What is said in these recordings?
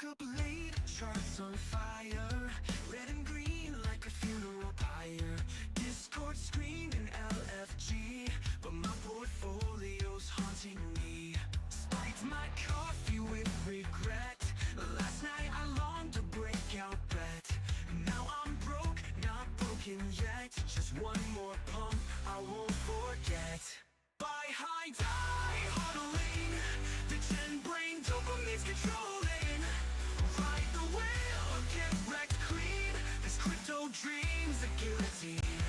Woke up late, charts on fire, red and green like a funeral pyre. Discord screaming LFG, but my portfolio's haunting me. Spiked my coffee with regret. Last night I longed to break out bet. Now I'm broke, not broken yet. Just one more pump, I won't forget. Buy high, die huddling. The gen brain dopamine's controlling. Ride the whale or get wrecked clean. This crypto dream's a guillotine.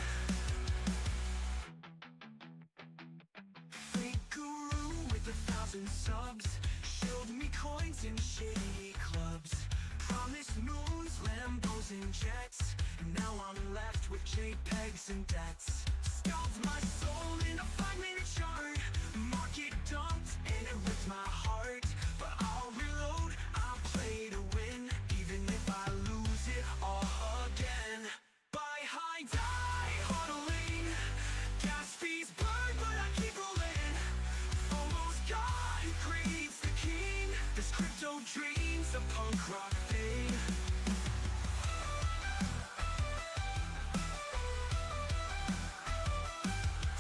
Fake guru with 1,000 subs showed me coins in shady clubs. Promised moons, Lambos and jets. Now I'm left with JPEGs and debts. Scalped my soul in a 5-minute chart. Market dumped and it ripped my heart. But I'll reload, I'll play to win. Even if I lose it all again. Buy high, die huddling. Gas fees burn, but I keep rolling. FOMO's gone, greed's the king. This crypto dream's a punk rock thing.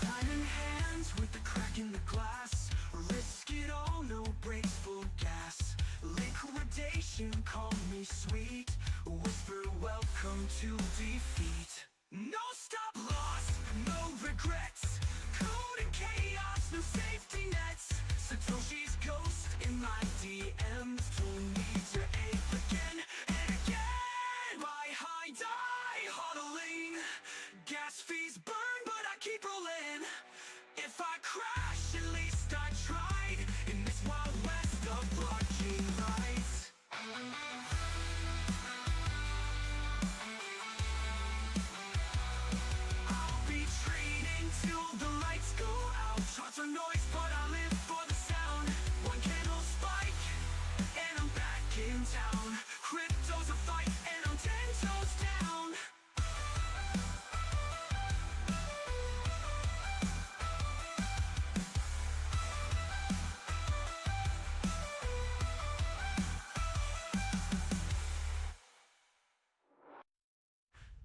Time in hands with the crack in the glass. Risk it all, no brakes, full gas. Liquidation, call me sweet. Whisper welcome to defeat. No stop loss, no regrets. Code and chaos, no safety nets. Satoshi's ghost in my DMs. Told me to ape again and again. Buy high, die huddling. Gas fees burn, but I keep rolling. If I crash, at least I tried. In this wild west of blockchain rights. I'll be trading till the lights go out. Charts are noise, but I live for the sound. One candle spike, and I'm back in town. Crypto's a fight, and I'm 10 toes down.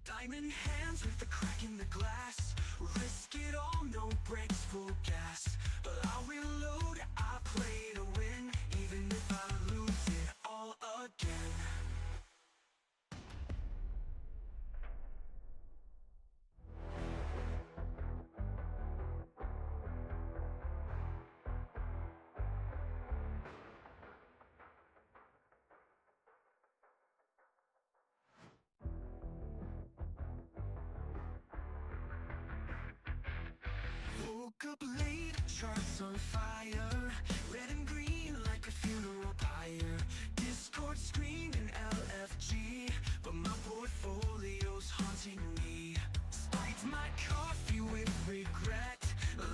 Diamond hands with the crack in the glass. Risk it all, no brakes, full gas. But I'll reload, I play to win. Even if I lose it all again. Woke up late, charts on fire, red and green like a funeral pyre. Discord screaming LFG, but my portfolio's haunting me. Spiked my coffee with regret.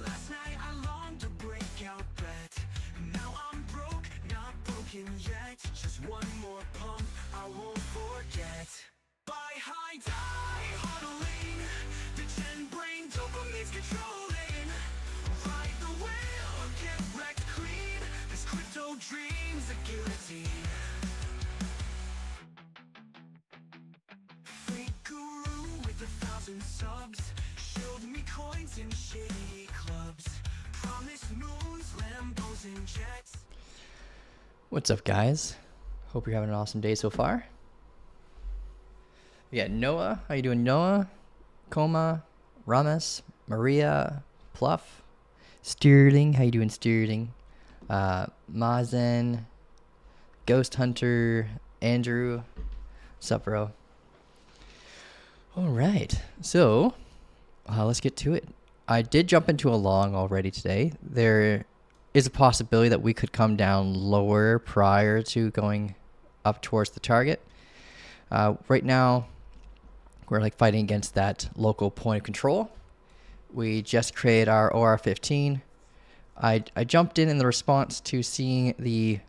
Last night I longed to break out bet. Now I'm broke, not broken yet. Just one more pump, I won't forget. Buy high, die huddling. The gen brain dopamine's controlling. Ride the whale or get wrecked clean. This crypto dream's a guillotine. Fake guru with 1,000 subs showed me coins in shady clubs. Promised moons, Lambos and jets. What's up, guys? Hope you're having an awesome day so far. We got Noah. How you doing, Noah? Coma, Rames, Maria, Pluff, Sterling. How you doing, Sterling? Mazen, Ghost Hunter, Andrew. What's up, bro? All right. So let's get to it. I did jump into a long already today. There is a possibility that we could come down lower prior to going up towards the target. Right now, we're like fighting against that local point of control. We just created our OR15. I jumped in the response to seeing the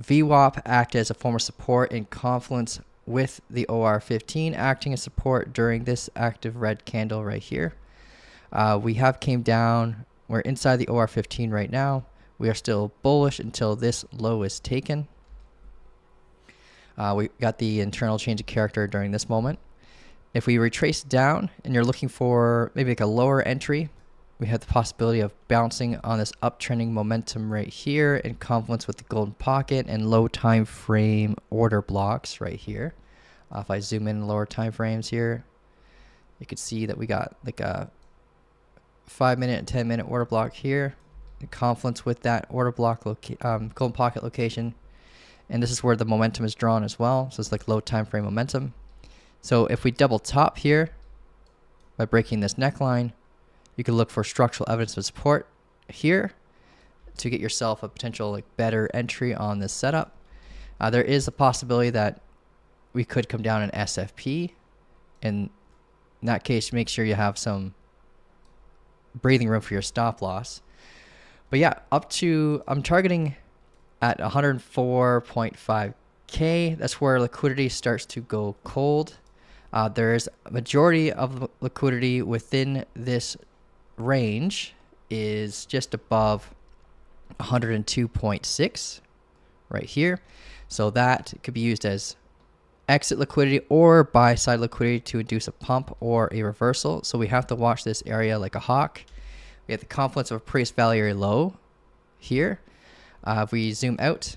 VWAP act as a form of support in confluence with the OR15 acting as support during this active red candle right here. We have came down. We're inside the OR15 right now. We are still bullish until this low is taken. We got the internal change of character during this moment. If we retrace down and you're looking for maybe like a lower entry, we have the possibility of bouncing on this uptrending momentum right here in confluence with the golden pocket and low time frame order blocks right here. If I zoom in lower time frames here, you can see that we got like a 5-minute and 10-minute order block here in confluence with that order block golden pocket location. And this is where the momentum is drawn as well. So it's like low time frame momentum. So if we double top here by breaking this neckline, you can look for structural evidence of support here to get yourself a potential like better entry on this setup. There is a possibility that we could come down in SFP. In that case, make sure you have some breathing room for your stop loss. But yeah, I'm targeting at 104.5K. That's where liquidity starts to go cold. There's a majority of liquidity within this range is just above 102.6 right here. So that could be used as exit liquidity or buy side liquidity to induce a pump or a reversal. So we have to watch this area like a hawk. We have the confluence of a previous value area low here. If we zoom out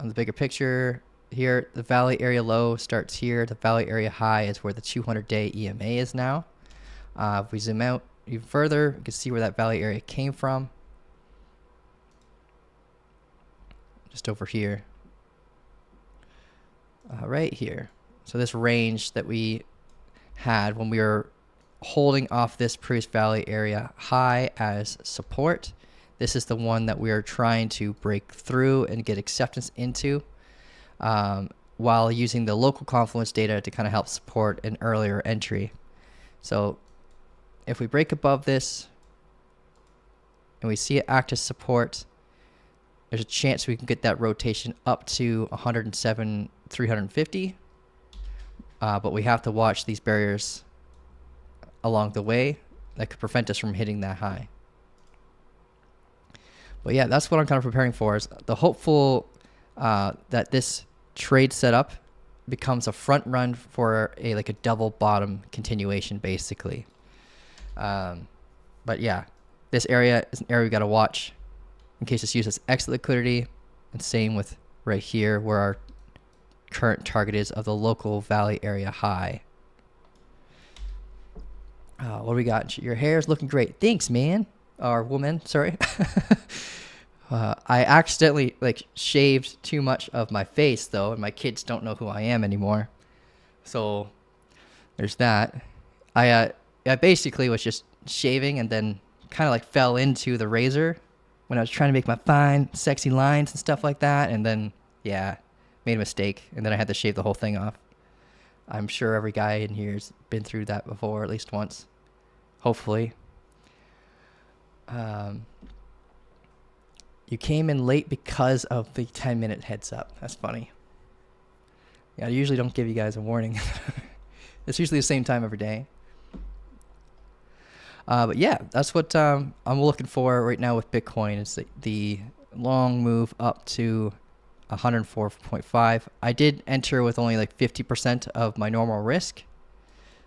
on the bigger picture here, the valley area low starts here. The valley area high is where the 200-day EMA is now. If we zoom out even further, you can see where that valley area came from. Just over here. Right here. So this range that we had when we were holding off this previous valley area high as support, this is the one that we are trying to break through and get acceptance into, while using the local confluence data to kind of help support an earlier entry. So if we break above this and we see it act as support, there's a chance we can get that rotation up to 107,350. But we have to watch these barriers along the way that could prevent us from hitting that high. But yeah, that's what I'm kind of preparing for, is the hopeful that this trade setup becomes a front run for a double bottom continuation, basically. But yeah, this area is an area we got to watch in case it's used as exit liquidity, and same with right here where our current target is of the local valley area high. What do we got? Your hair is looking great. Thanks, man. Or woman, sorry. I accidentally shaved too much of my face though, and my kids don't know who I am anymore. So there's that. I basically was just shaving and then kind of fell into the razor when I was trying to make my fine, sexy lines and stuff like that. And then, yeah, made a mistake. And then I had to shave the whole thing off. I'm sure every guy in here has been through that before, at least once. Hopefully. You came in late because of the 10-minute heads up. That's funny. Yeah, I usually don't give you guys a warning. It's usually the same time every day. But yeah, that's what I'm looking for right now with Bitcoin. It's the long move up to 104.5. I did enter with only 50% of my normal risk.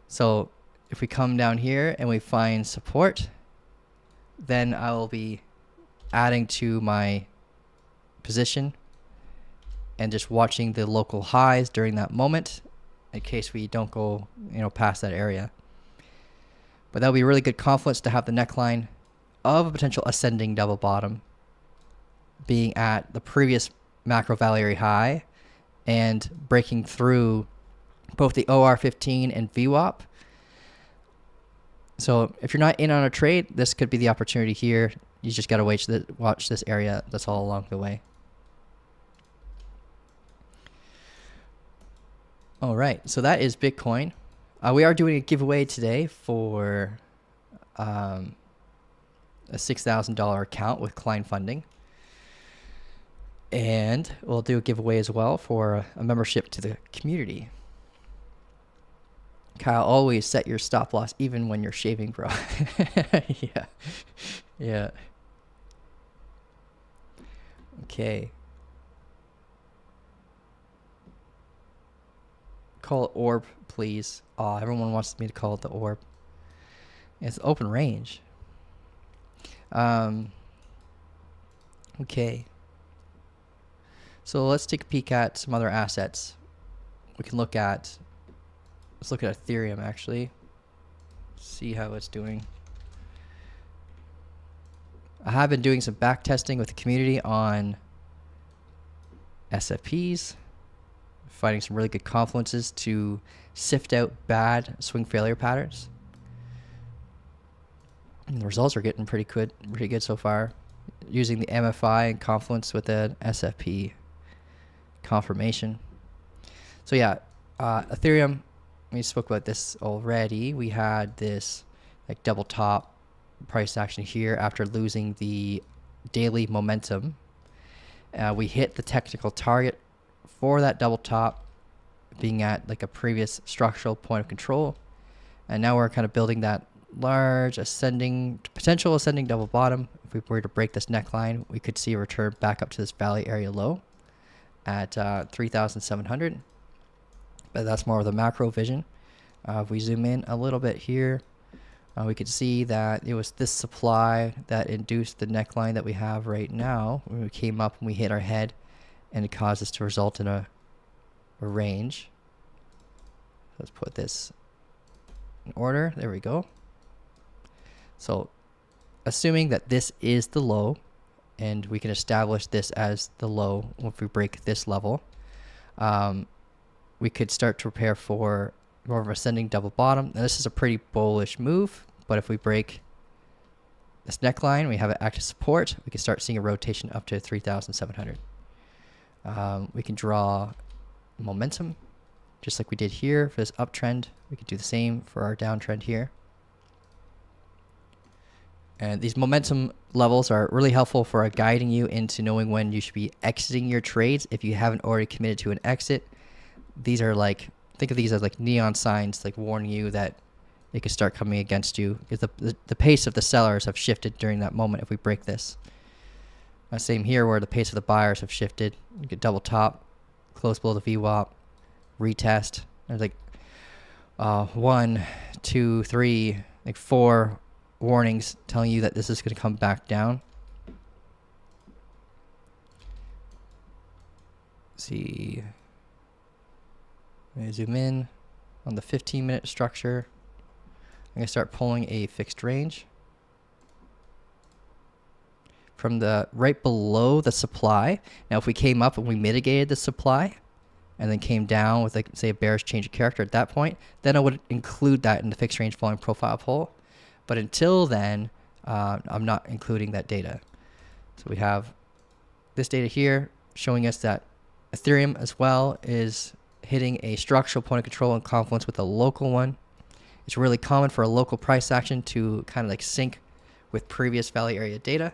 So if we come down here and we find support, then I will be adding to my position and just watching the local highs during that moment in case we don't go past that area. But that'll be a really good confluence to have the neckline of a potential ascending double bottom being at the previous macro valley area high and breaking through both the OR15 and VWAP. So if you're not in on a trade, this could be the opportunity here. You just got to watch this area. That's all along the way. All right, so that is Bitcoin. We are doing a giveaway today for a $6,000 account with Klein funding. And we'll do a giveaway as well for a membership to the community. Kyle, always set your stop loss even when you're shaving, bro. Yeah. Yeah. Okay. call it orb, please. Everyone wants me to call it the orb. It's open range. Okay. So let's take a peek at some other assets. We can look at, let's look at Ethereum actually. See how it's doing. I have been doing some back testing with the community on SFPs, finding some really good confluences to sift out bad swing failure patterns. And the results are getting pretty good so far, using the MFI and confluence with an SFP confirmation. So yeah, Ethereum, we spoke about this already. We had this like double top price action here after losing the daily momentum. We hit the technical target for that double top, being at like a previous structural point of control. And now we're kind of building that large potential ascending double bottom. If we were to break this neckline, we could see a return back up to this valley area low at 3,700. But that's more of the macro vision. If we zoom in a little bit here, we could see that it was this supply that induced the neckline that we have right now. When we came up and we hit our head, and it caused us to result in a range. Let's put this in order. There we go. So assuming that this is the low, and we can establish this as the low if we break this level, we could start to prepare for more of an ascending double bottom. Now this is a pretty bullish move, but if we break this neckline, we have an active support, we can start seeing a rotation up to 3,700. We can draw momentum, just like we did here for this uptrend. We could do the same for our downtrend here. And these momentum levels are really helpful for guiding you into knowing when you should be exiting your trades if you haven't already committed to an exit. These are like, think of these as like neon signs, like warning you that it could start coming against you, because the pace of the sellers have shifted during that moment if we break this. Same here where the pace of the buyers have shifted. You get double top, close below the VWAP, retest. There's like 1, 2, 3, like 4 warnings telling you that this is going to come back down. Let's see. Let me zoom in on the 15-minute structure. I'm going to start pulling a fixed range from the right below the supply. Now, if we came up and we mitigated the supply and then came down with, like, say, a bearish change of character at that point, then I would include that in the fixed range volume profile pull. But until then, I'm not including that data. So we have this data here showing us that Ethereum as well is hitting a structural point of control in confluence with a local one. It's really common for a local price action to kind of like sync with previous valley area data.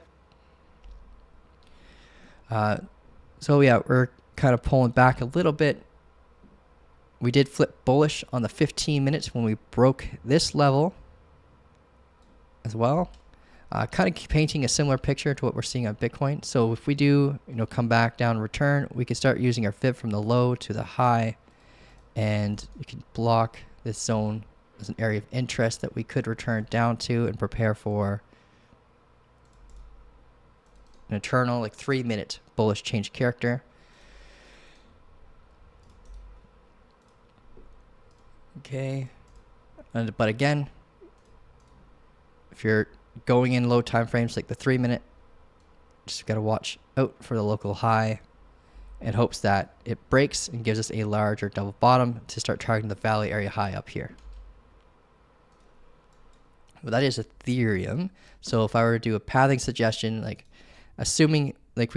So yeah, we're kind of pulling back a little bit. We did flip bullish on the 15 minutes when we broke this level as well. Kind of painting a similar picture to what we're seeing on Bitcoin. So if we do, come back down, return, we can start using our fib from the low to the high, and you can block this zone as an area of interest that we could return down to and prepare for an eternal, like 3-minute bullish change character. Okay, but again, if you're going in low time frames like the 3-minute, just got to watch out for the local high in hopes that it breaks and gives us a larger double bottom to start targeting the valley area high up here. Well, that is Ethereum. So if I were to do a pathing suggestion, like assuming like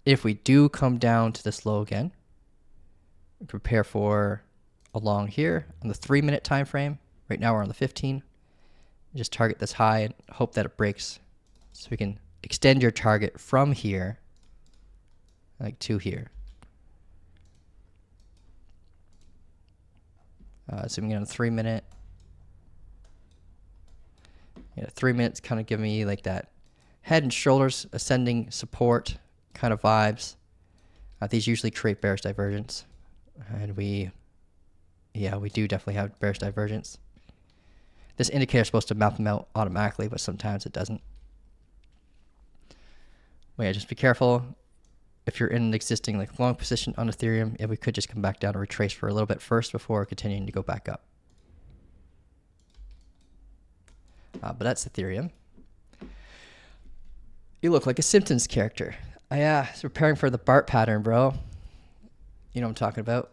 if we do come down to this low again, prepare for along here on the 3-minute time frame. Right now we're on the 15. Just target this high and hope that it breaks, so we can extend your target from here like to here. Zooming in on the 3-minute. Yeah, 3 minutes kind of give me like that head and shoulders ascending support kind of vibes. These usually create bearish divergence, and we Yeah, we do definitely have bearish divergence. This indicator is supposed to map them out automatically, but sometimes it doesn't. But yeah, just be careful. If you're in an existing like long position on Ethereum, we could just come back down and retrace for a little bit first before continuing to go back up. But that's Ethereum. You look like a Simpsons character. Yeah, it's preparing for the BART pattern, bro. You know what I'm talking about.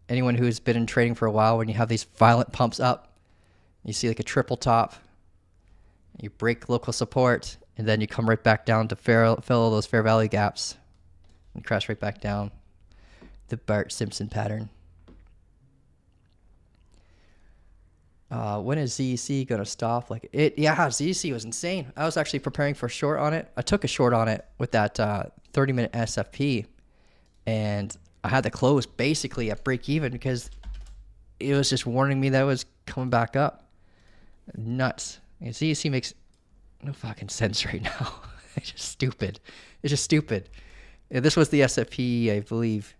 Anyone who's been in trading for a while, when you have these violent pumps up, you see like a triple top, you break local support, and then you come right back down to fill those fair value gaps and crash right back down. The Bart Simpson pattern. When is ZEC going to stop? Like it? Yeah, ZEC was insane. I was actually preparing for a short on it. I took a short on it with that 30-minute SFP, and I had to close basically at break even because it was just warning me that it was coming back up. Nuts. ZEC makes no fucking sense right now. It's just stupid. It's just stupid. This was the SFP, I believe.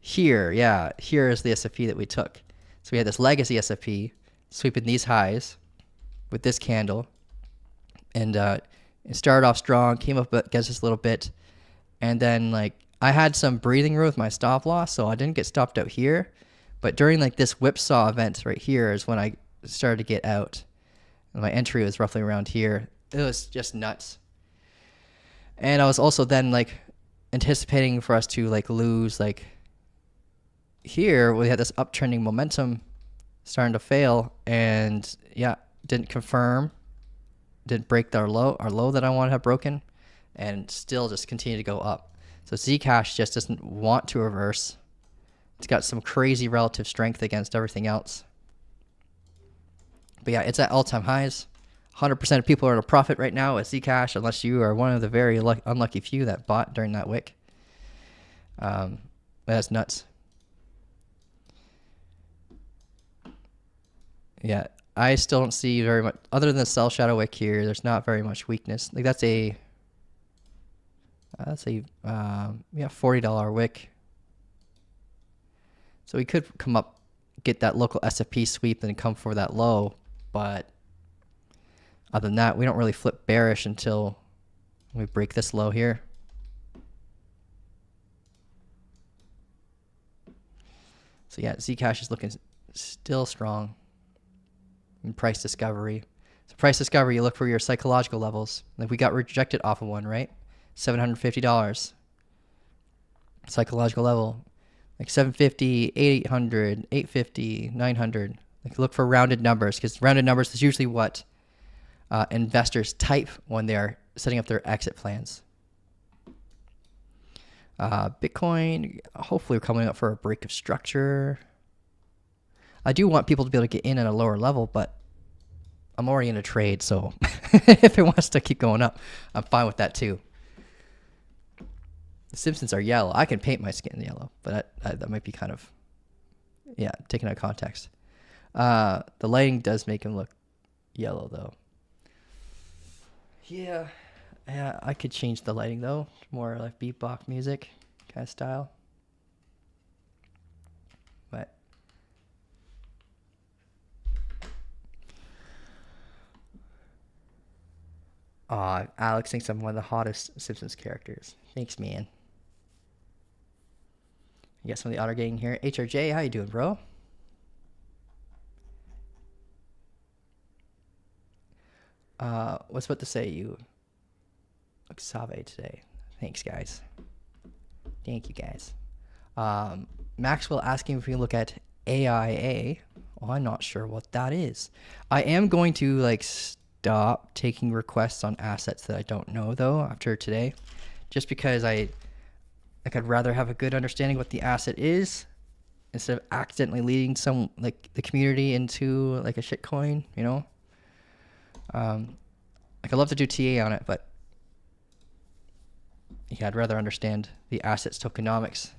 Here, yeah, here is the SFP that we took. So we had this legacy SFP sweeping these highs with this candle, and it started off strong, came up against us a little bit, and then like I had some breathing room with my stop loss, so I didn't get stopped out here. But during like this whipsaw event right here is when I started to get out. And my entry was roughly around here. It was just nuts. And I was also then like anticipating for us to like lose like here. We had this uptrending momentum starting to fail, and yeah, didn't confirm, didn't break our low that I want to have broken, and still just continue to go up. So Zcash just doesn't want to reverse. It's got some crazy relative strength against everything else. But yeah, it's at all-time highs. 100% of people are at a profit right now with Zcash, unless you are one of the very unlucky few that bought during that wick. That's nuts. Yeah, I still don't see very much, other than the sell shadow wick here, there's not very much weakness. Like that's a $40 wick. So we could come up, get that local SFP sweep and come for that low. But other than that, we don't really flip bearish until we break this low here. So yeah, Zcash is looking still strong in price discovery. So price discovery, you look for your psychological levels. Like we got rejected off of one, right? $750. Psychological level. Like 750, 800, 850, 900. Like look for rounded numbers, because rounded numbers is usually what investors type when they are setting up their exit plans. Bitcoin, hopefully we're coming up for a break of structure. I do want people to be able to get in at a lower level, but I'm already in a trade, so if it wants to keep going up, I'm fine with that too. The Simpsons are yellow. I can paint my skin yellow, but that might be kind of, yeah, taken out of context. The lighting does make him look yellow, though. Yeah, I could change the lighting, though. More like beatbox music kind of style. But Alex thinks I'm one of the hottest Simpsons characters. Thanks, man. You got some of the otter gang here. HRJ, how you doing, bro? What's about to say you look Save today. Thanks, guys. Thank you, guys. Maxwell asking if we look at AIA. Well, I'm not sure what that is. I am going to like stop taking requests on assets that I don't know, though, after today, just because I'd rather have a good understanding what the asset is instead of accidentally leading some like the community into like a shitcoin, you know. Like I'd love to do TA on it, but yeah, I'd rather understand the asset's tokenomics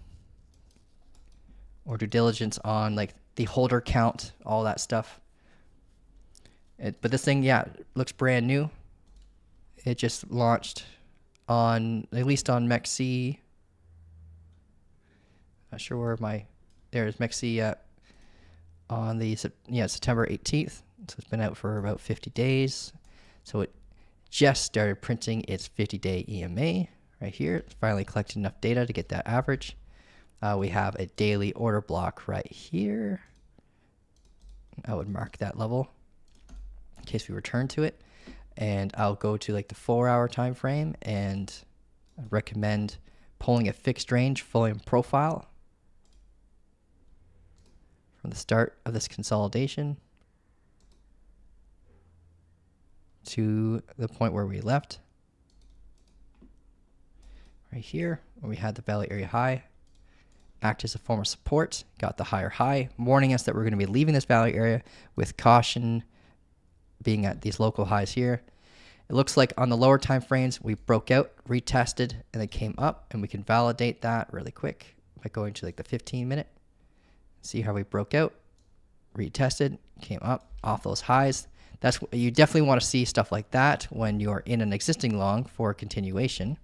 or due diligence on like the holder count, all that stuff. But this thing, yeah, looks brand new. It just launched on, at least on MEXC. Not sure where my There's Mexi on the September 18th. So it's been out for about 50 days. So it just started printing its 50-day EMA right here. It's finally collected enough data to get that average. We have a daily order block right here. I would mark that level in case we return to it. And I'll go to like the 4-hour time frame and recommend pulling a fixed range volume profile from the start of this consolidation to the point where we left. Right here, where we had the value area high, act as a form of support, got the higher high, warning us that we're going to be leaving this value area with caution being at these local highs here. It looks like on the lower time frames, we broke out, retested, and then came up, and we can validate that really quick by going to like the 15-minute. See how we broke out, retested, came up off those highs. That's you definitely want to see stuff like that when you're in an existing long for continuation.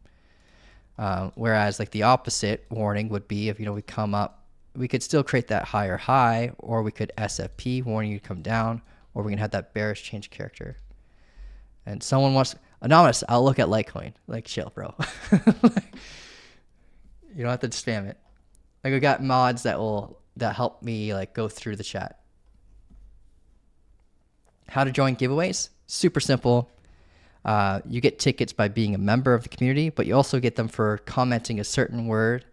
Whereas like the opposite warning would be if we come up, we could still create that higher high, or we could SFP warning you to come down, or we can have that bearish change character. And someone wants anonymous. I'll look at Litecoin. Like, chill, bro. You don't have to spam it. Like, we got mods that help me like go through the chat. How to join giveaways? Super simple. You get tickets by being a member of the community, but you also get them for commenting a certain word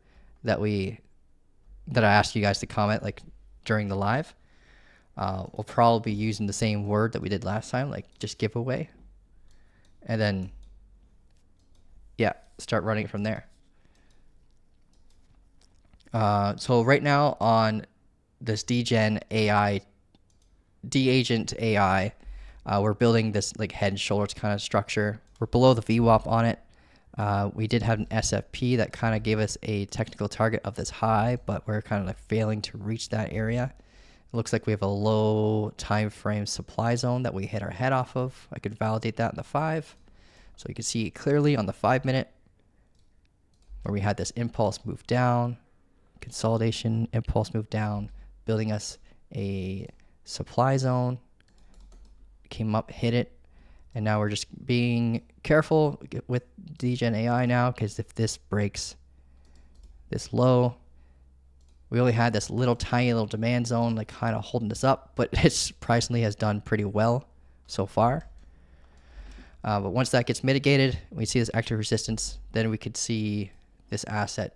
that I asked you guys to comment like during the live. We'll probably be using the same word that we did last time, like just giveaway. And then, yeah, start running it from there. So right now on this DGen AI, D-Agent AI, we're building this like head and shoulders kind of structure. We're below the VWAP on it. We did have an SFP that kind of gave us a technical target of this high, but we're kind of like failing to reach that area. It looks like we have a low time frame supply zone that we hit our head off of. I could validate that in the 5. So you can see clearly on the 5-minute where we had this impulse move down, consolidation, impulse move down, building us a supply zone, came up, hit it, and now we're just being careful with DGen AI now, because if this breaks this low, we only had this tiny little demand zone like kind of holding us up, but it surprisingly has done pretty well so far. But once that gets mitigated, we see this active resistance, then we could see this asset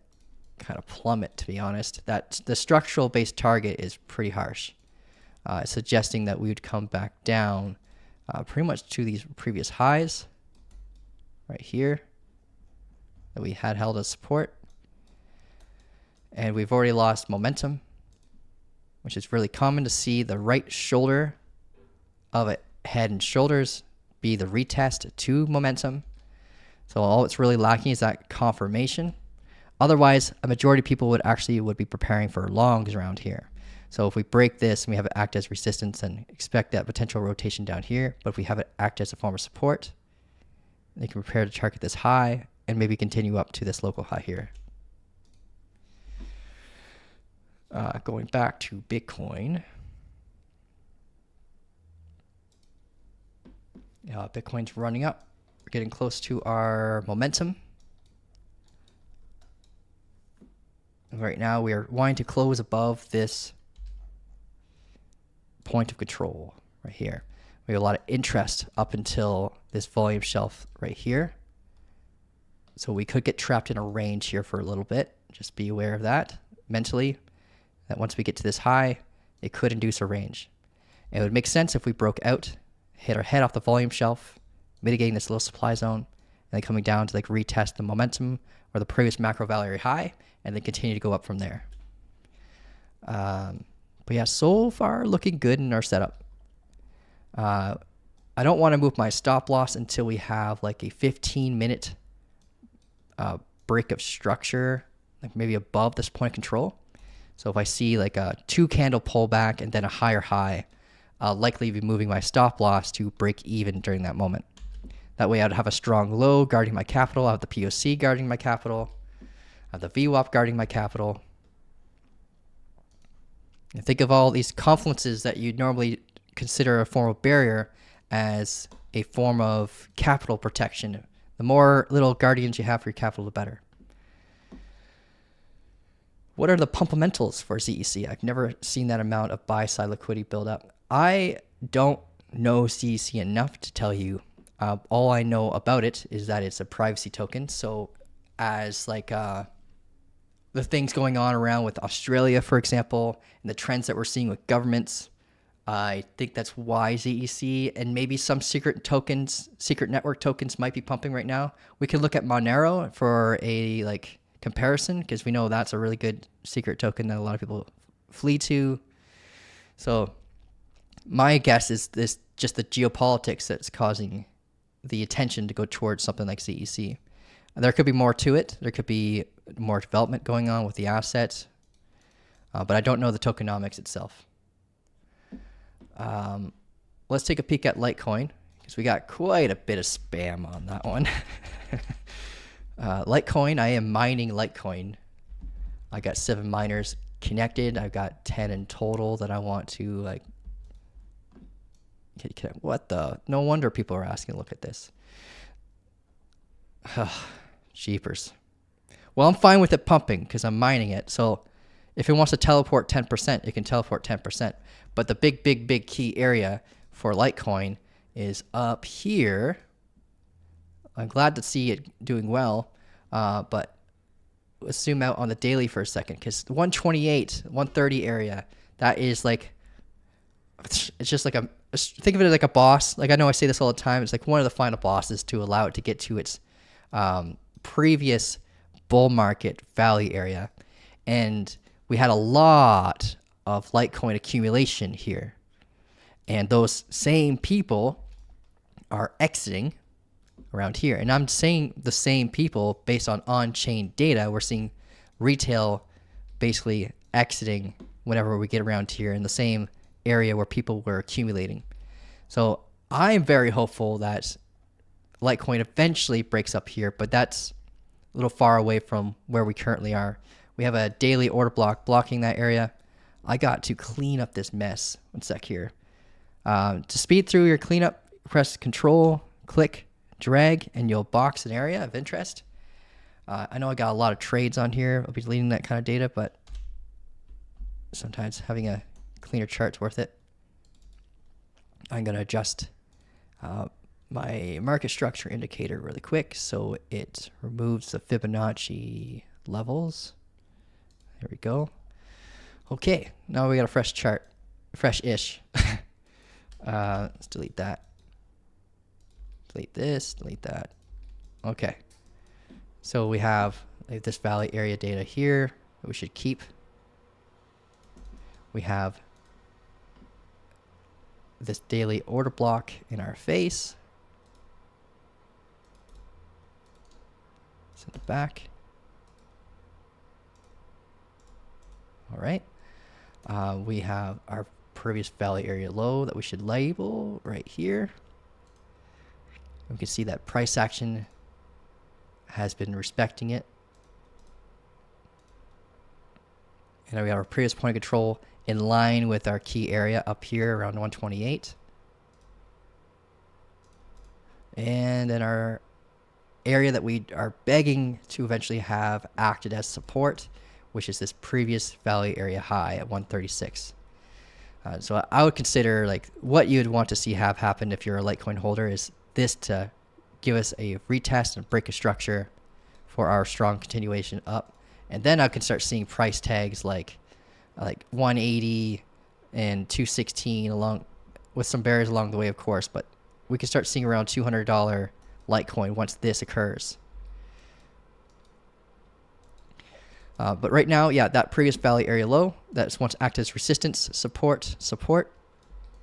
kind of plummet, to be honest. That the structural based target is pretty harsh, suggesting that we would come back down pretty much to these previous highs right here that we had held as support. And we've already lost momentum, which is really common to see the right shoulder of a head and shoulders be the retest to momentum. So all it's really lacking is that confirmation. Otherwise, a majority of people would be preparing for longs around here. So if we break this and we have it act as resistance, and expect that potential rotation down here, but if we have it act as a form of support, they can prepare to target this high and maybe continue up to this local high here. Going back to Bitcoin. Bitcoin's running up. We're getting close to our momentum. Right now we are wanting to close above this point of control right here. We have a lot of interest up until this volume shelf right here. So we could get trapped in a range here for a little bit. Just be aware of that mentally, that once we get to this high, it could induce a range. And it would make sense if we broke out, hit our head off the volume shelf, mitigating this little supply zone, and then coming down to like retest the momentum or the previous macro value area high, and then continue to go up from there. But yeah, so far looking good in our setup. I don't want to move my stop loss until we have like a 15-minute break of structure, like maybe above this point of control. So if I see like a 2-candle pullback and then a higher high, I'll likely be moving my stop loss to break even during that moment. That way I'd have a strong low guarding my capital. I have the POC guarding my capital. I have the VWAP guarding my capital. And think of all these confluences that you'd normally consider a form of barrier as a form of capital protection. The more little guardians you have for your capital, the better. What are the fundamentals for ZEC? I've never seen that amount of buy-side liquidity build up. I don't know ZEC enough to tell you. All I know about it is that it's a privacy token. So as like the things going on around with Australia, for example, and the trends that we're seeing with governments, I think that's why ZEC and maybe some secret tokens, secret network tokens might be pumping right now. We can look at Monero for a like comparison because we know that's a really good secret token that a lot of people flee to. So my guess is this just the geopolitics that's causing the attention to go towards something like ZEC. There could be more to it. There could be more development going on with the asset, but I don't know the tokenomics itself. Let's take a peek at Litecoin because we got quite a bit of spam on that one. Litecoin, I am mining Litecoin. I got 7 miners connected. I've got 10 in total that I want to like. What the? No wonder people are asking to look at this. Jeepers. Well, I'm fine with it pumping because I'm mining it. So if it wants to teleport 10%, it can teleport 10%. But the big key area for Litecoin is up here. I'm glad to see it doing well, but let's zoom out on the daily for a second because 128, 130 area, that is like, it's just like think of it as like a boss. Like I know I say this all the time. It's like one of the final bosses to allow it to get to its previous bull market value area. And we had a lot of Litecoin accumulation here. And those same people are exiting around here. And I'm saying the same people based on on-chain data. We're seeing retail basically exiting whenever we get around here in the same area where people were accumulating. So I'm very hopeful that Litecoin eventually breaks up here, but that's a little far away from where we currently are. We have a daily order block blocking that area. I got to clean up this mess. 1 sec here. To speed through your cleanup, press Control, click, drag, and you'll box an area of interest. I know I got a lot of trades on here. I'll be deleting that kind of data, but sometimes having a cleaner chart's worth it. I'm going to adjust my market structure indicator really quick so it removes the Fibonacci levels. There we go. Okay, now we got a fresh chart, fresh-ish. Let's delete that. Delete this, delete that. Okay. So we have this valley area data here that we should keep. We have this daily order block in our face. Send it back. All right. We have our previous valley area low that we should label right here. We can see that price action has been respecting it. And we have our previous point of control in line with our key area up here around 128. And then our area that we are begging to eventually have acted as support, which is this previous value area high at 136. So I would consider like what you'd want to see have happen if you're a Litecoin holder is this to give us a retest and break a structure for our strong continuation up. And then I can start seeing price tags like 180 and 216 along with some barriers along the way, of course, but we can start seeing around $200 Litecoin once this occurs. But right now, yeah, that previous value area low, that's once acted as resistance, support,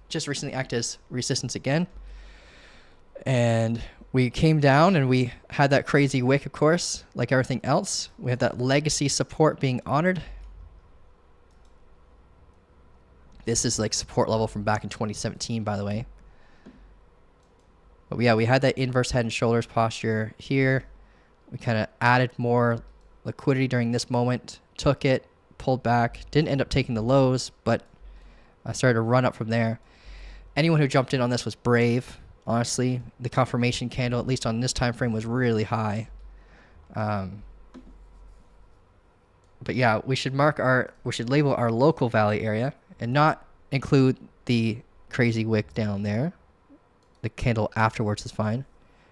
just recently acted as resistance again. And we came down and we had that crazy wick, of course, like everything else. We had that legacy support being honored. This is like support level from back in 2017, by the way. But yeah, we had that inverse head and shoulders posture here. We kind of added more liquidity during this moment, took it, pulled back, didn't end up taking the lows, but I started to run up from there. Anyone who jumped in on this was brave. Honestly, the confirmation candle, at least on this time frame, was really high. But yeah, we should label our local valley area and not include the crazy wick down there. The candle afterwards is fine,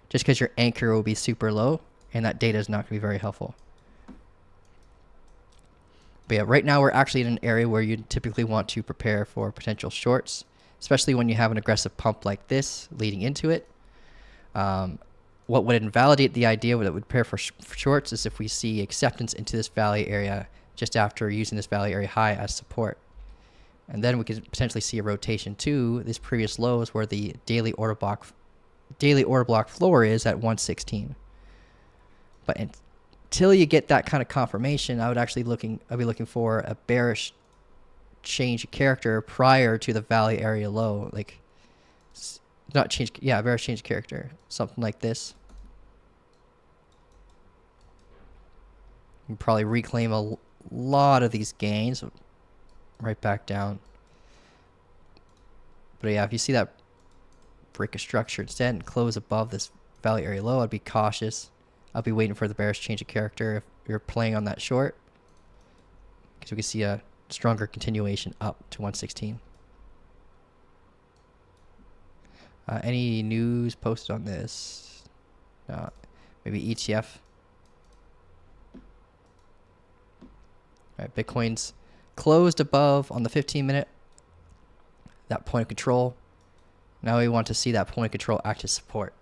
just because your anchor will be super low, and that data is not going to be very helpful. But yeah, right now we're actually in an area where you typically want to prepare for potential shorts, especially when you have an aggressive pump like this leading into it. What would invalidate the idea that would prepare for shorts is if we see acceptance into this valley area just after using this valley area high as support. And then we could potentially see a rotation to these previous lows where the daily order block floor is at 116. But until you get that kind of confirmation, I'd be looking for a bearish change of character prior to the valley area low, like bearish change of character, something like this. You can probably reclaim a lot of these gains right back down. But yeah, if you see that break a structure instead and close above this valley area low, I'd be cautious. I'll be waiting for the bearish change of character if you're playing on that short, because we can see a stronger continuation up to 116. Any news posted on this? Maybe ETF. All right, Bitcoin's closed above on the 15-minute, that point of control. Now we want to see that point of control act as support.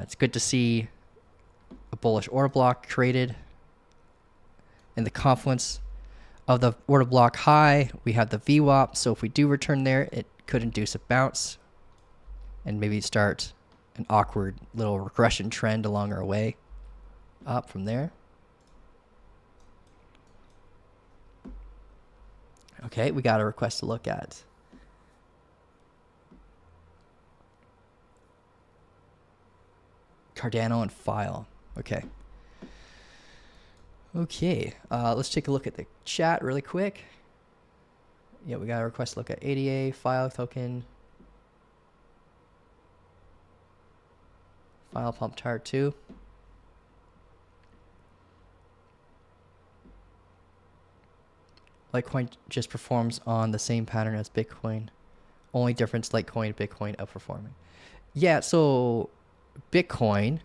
It's good to see a bullish order block created. In the confluence of the order block high, we have the VWAP. So if we do return there, it could induce a bounce and maybe start an awkward little regression trend along our way up from there. Okay, we got a request to look at. Cardano and File. Okay. Okay, let's take a look at the chat really quick. Yeah, we got a request to look at ADA, File token, File pump chart 2. Litecoin just performs on the same pattern as Bitcoin. Only difference, Litecoin, Bitcoin outperforming. Yeah, so Bitcoin,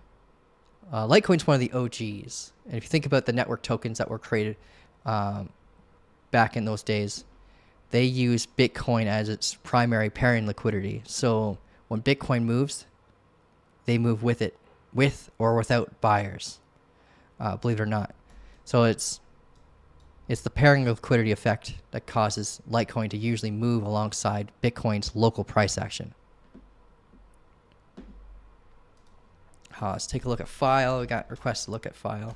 Litecoin's one of the OGs. And if you think about the network tokens that were created back in those days, they use Bitcoin as its primary pairing liquidity. So when Bitcoin moves, they move with it, with or without buyers, believe it or not. So it's the pairing liquidity effect that causes Litecoin to usually move alongside Bitcoin's local price action. Let's take a look at File. We got requests to look at File.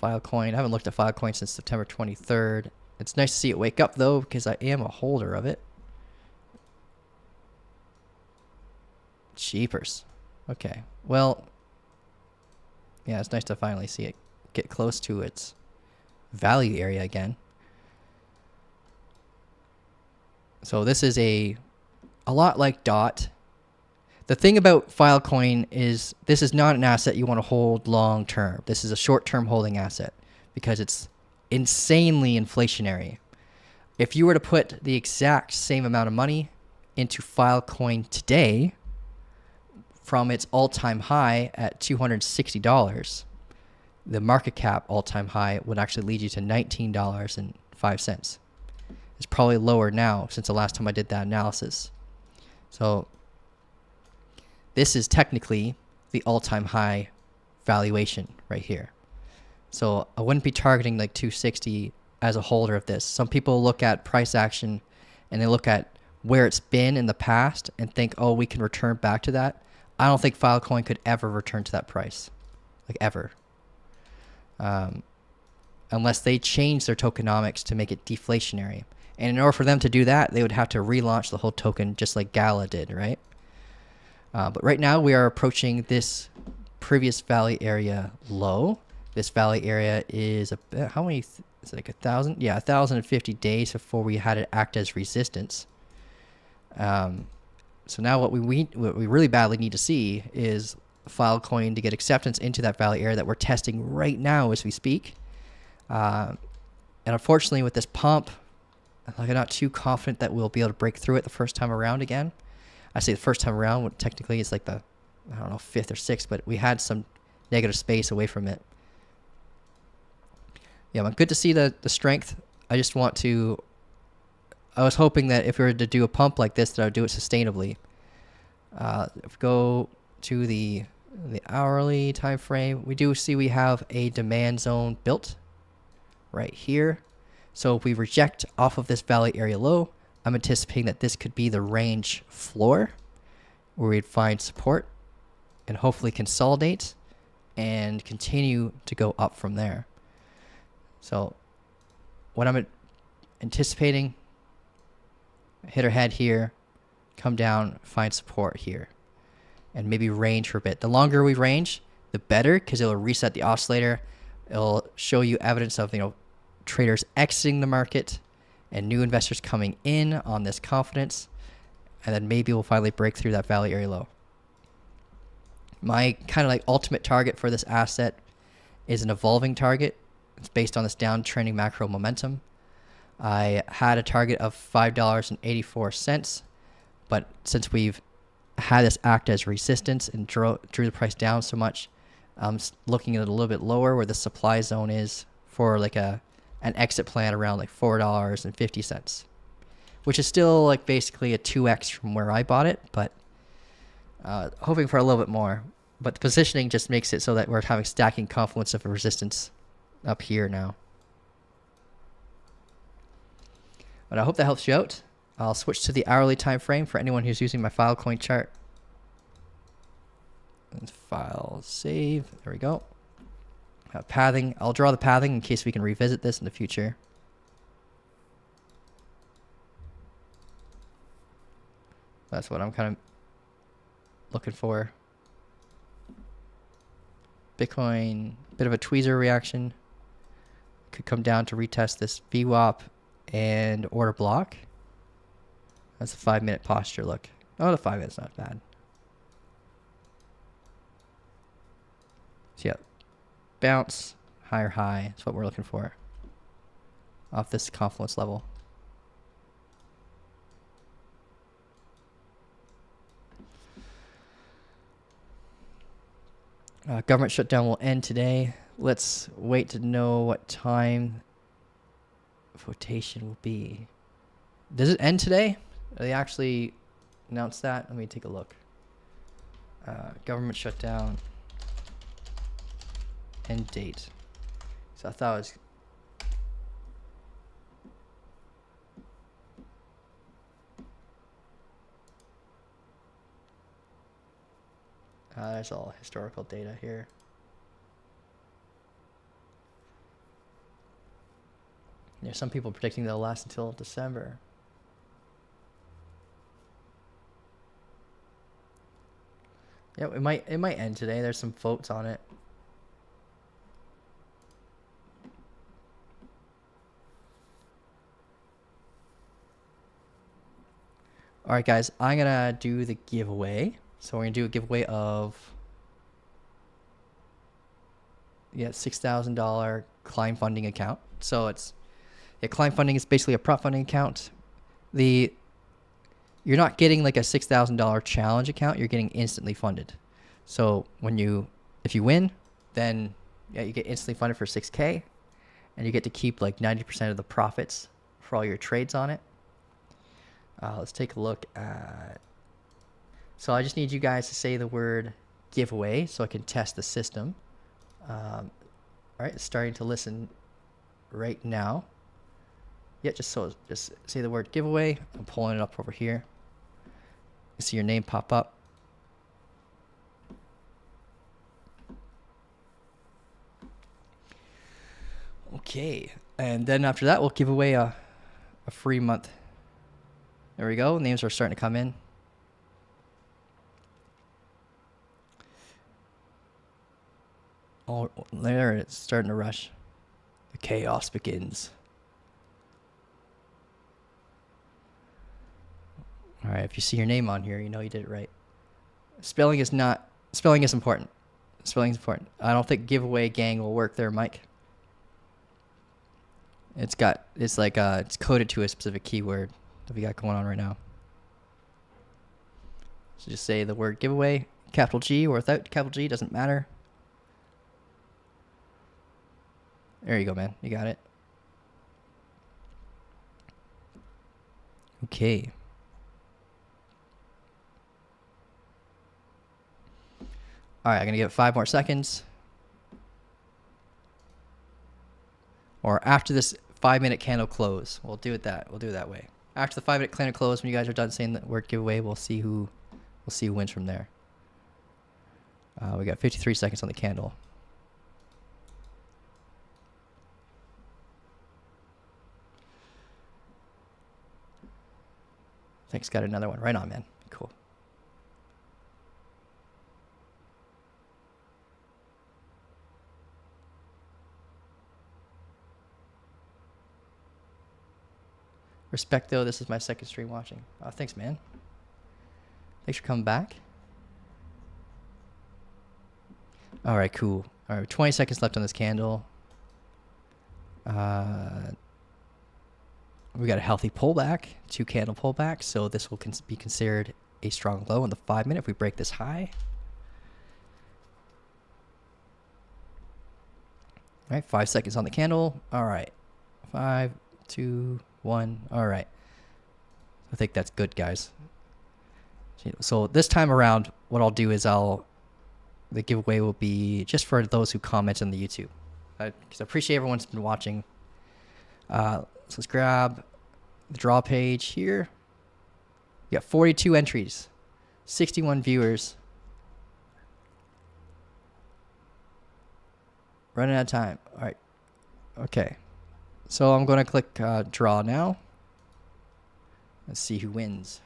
Filecoin. I haven't looked at Filecoin since September 23rd. It's nice to see it wake up though, because I am a holder of it. Cheapers. Okay. Well, yeah, it's nice to finally see it get close to its value area again. So this is a lot like DOT. The thing about Filecoin is this is not an asset you want to hold long term. This is a short term holding asset because it's insanely inflationary. If you were to put the exact same amount of money into Filecoin today from its all-time high at $260, the market cap all-time high would actually lead you to $19.05. It's probably lower now since the last time I did that analysis. So this is technically the all-time high valuation right here. So I wouldn't be targeting like 260 as a holder of this. Some people look at price action and they look at where it's been in the past and think, oh, we can return back to that. I don't think Filecoin could ever return to that price, like ever. Unless they change their tokenomics to make it deflationary. And in order for them to do that, they would have to relaunch the whole token just like Gala did, right? But right now we are approaching this previous valley area low. This valley area is how many? It's like 1,000. Yeah, 1,050 days before we had it act as resistance. So now what we really badly need to see is Filecoin to get acceptance into that valley area that we're testing right now as we speak. And unfortunately, with this pump, I'm not too confident that we'll be able to break through it the first time around again. I say the first time around, technically it's like the, I don't know, 5th or 6th, but we had some negative space away from it. Yeah, but good to see the strength. I just want to, I was hoping that if we were to do a pump like this, that I would do it sustainably. If we go to the hourly time frame, we do see we have a demand zone built right here. So if we reject off of this valley area low, I'm anticipating that this could be the range floor where we'd find support and hopefully consolidate and continue to go up from there. So what I'm anticipating, hit our head here, come down, find support here, and maybe range for a bit. The longer we range, the better, because it'll reset the oscillator. It'll show you evidence of, traders exiting the market and new investors coming in on this confidence, and then maybe we'll finally break through that valley area low. My kind of like ultimate target for this asset is an evolving target. It's based on this downtrending macro momentum. I had a target of $5.84, but since we've had this act as resistance and drew the price down so much, I'm looking at it a little bit lower where the supply zone is for like an exit plan around like $4.50, which is still like basically a 2x from where I bought it, but hoping for a little bit more. But the positioning just makes it so that we're having stacking confluence of a resistance up here now. But I hope that helps you out. I'll switch to the hourly time frame for anyone who's using my Filecoin chart. And file save. There we go. Pathing. I'll draw the pathing in case we can revisit this in the future. That's what I'm kind of looking for. Bitcoin, bit of a tweezer reaction. Could come down to retest this VWAP and order block. That's a 5-minute posture look. Oh, the 5 minutes not bad. So yeah, bounce, higher high. That's what we're looking for off this confluence level. Government shutdown will end today. Let's wait to know what time votation will be. Does it end today? They actually announced that. Let me take a look. Government shutdown. End date. So I thought it was. There's all historical data here. There's some people predicting they'll last until December. Yeah, it might end today. There's some votes on it. All right, guys, I'm gonna do the giveaway. So we're gonna do a giveaway of $6,000 Klein funding account. So it's Klein funding is basically a prop funding account. You're not getting like a $6,000 challenge account. You're getting instantly funded. So if you win, then you get instantly funded for $6K, and you get to keep like 90% of the profits for all your trades on it. Let's take a look at. So I just need you guys to say the word giveaway so I can test the system. All right, it's starting to listen right now. Yeah, just say the word giveaway. I'm pulling it up over here. You see your name pop up. Okay, and then after that, we'll give away a free month. There we go. Names are starting to come in. Oh, there it's starting to rush. The chaos begins. All right, if you see your name on here, you know you did it right. Spelling is important. Spelling is important. I don't think giveaway gang will work there, Mike. It's coded to a specific keyword that we got going on right now. So just say the word giveaway, capital G or without capital G, doesn't matter. There you go, man. You got it. Okay. All right, I'm going to give it 5 more seconds. Or after this 5-minute candle close, we'll do it that way. After the 5-minute candle close, when you guys are done saying the word giveaway, we'll see who wins from there. We got 53 seconds on the candle. Thanks, got another one. Right on, man. Cool. Respect, though, this is my second stream watching. Oh, thanks, man. Thanks for coming back. All right, cool. All right, 20 seconds left on this candle. We got a healthy pullback, 2 candle pullback, so this will be considered a strong low in the 5-minute if we break this high. All right, 5 seconds on the candle. All right, 5, 2, 1. All right. I think that's good, guys. So this time around, what I'll do is the giveaway will be just for those who comment on the YouTube. Because I appreciate everyone's been watching. So let's grab the draw page here. We got 42 entries, 61 viewers. Running out of time. All right. Okay. So I'm going to click draw now. Let's see who wins.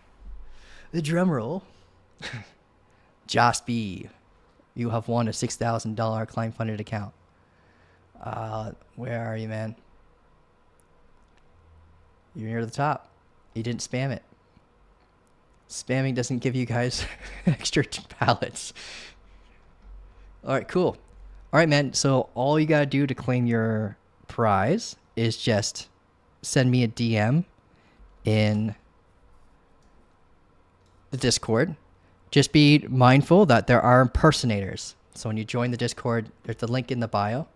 The drum roll. Josh B. You have won a $6,000 Klein funded account. Where are you, man? You're near the top. You didn't spam it. Spamming doesn't give you guys extra pallets. All right, cool. All right, man. So all you got to do to claim your prize is just send me a DM in the Discord. Just be mindful that there are impersonators. So when you join the Discord, there's the link in the bio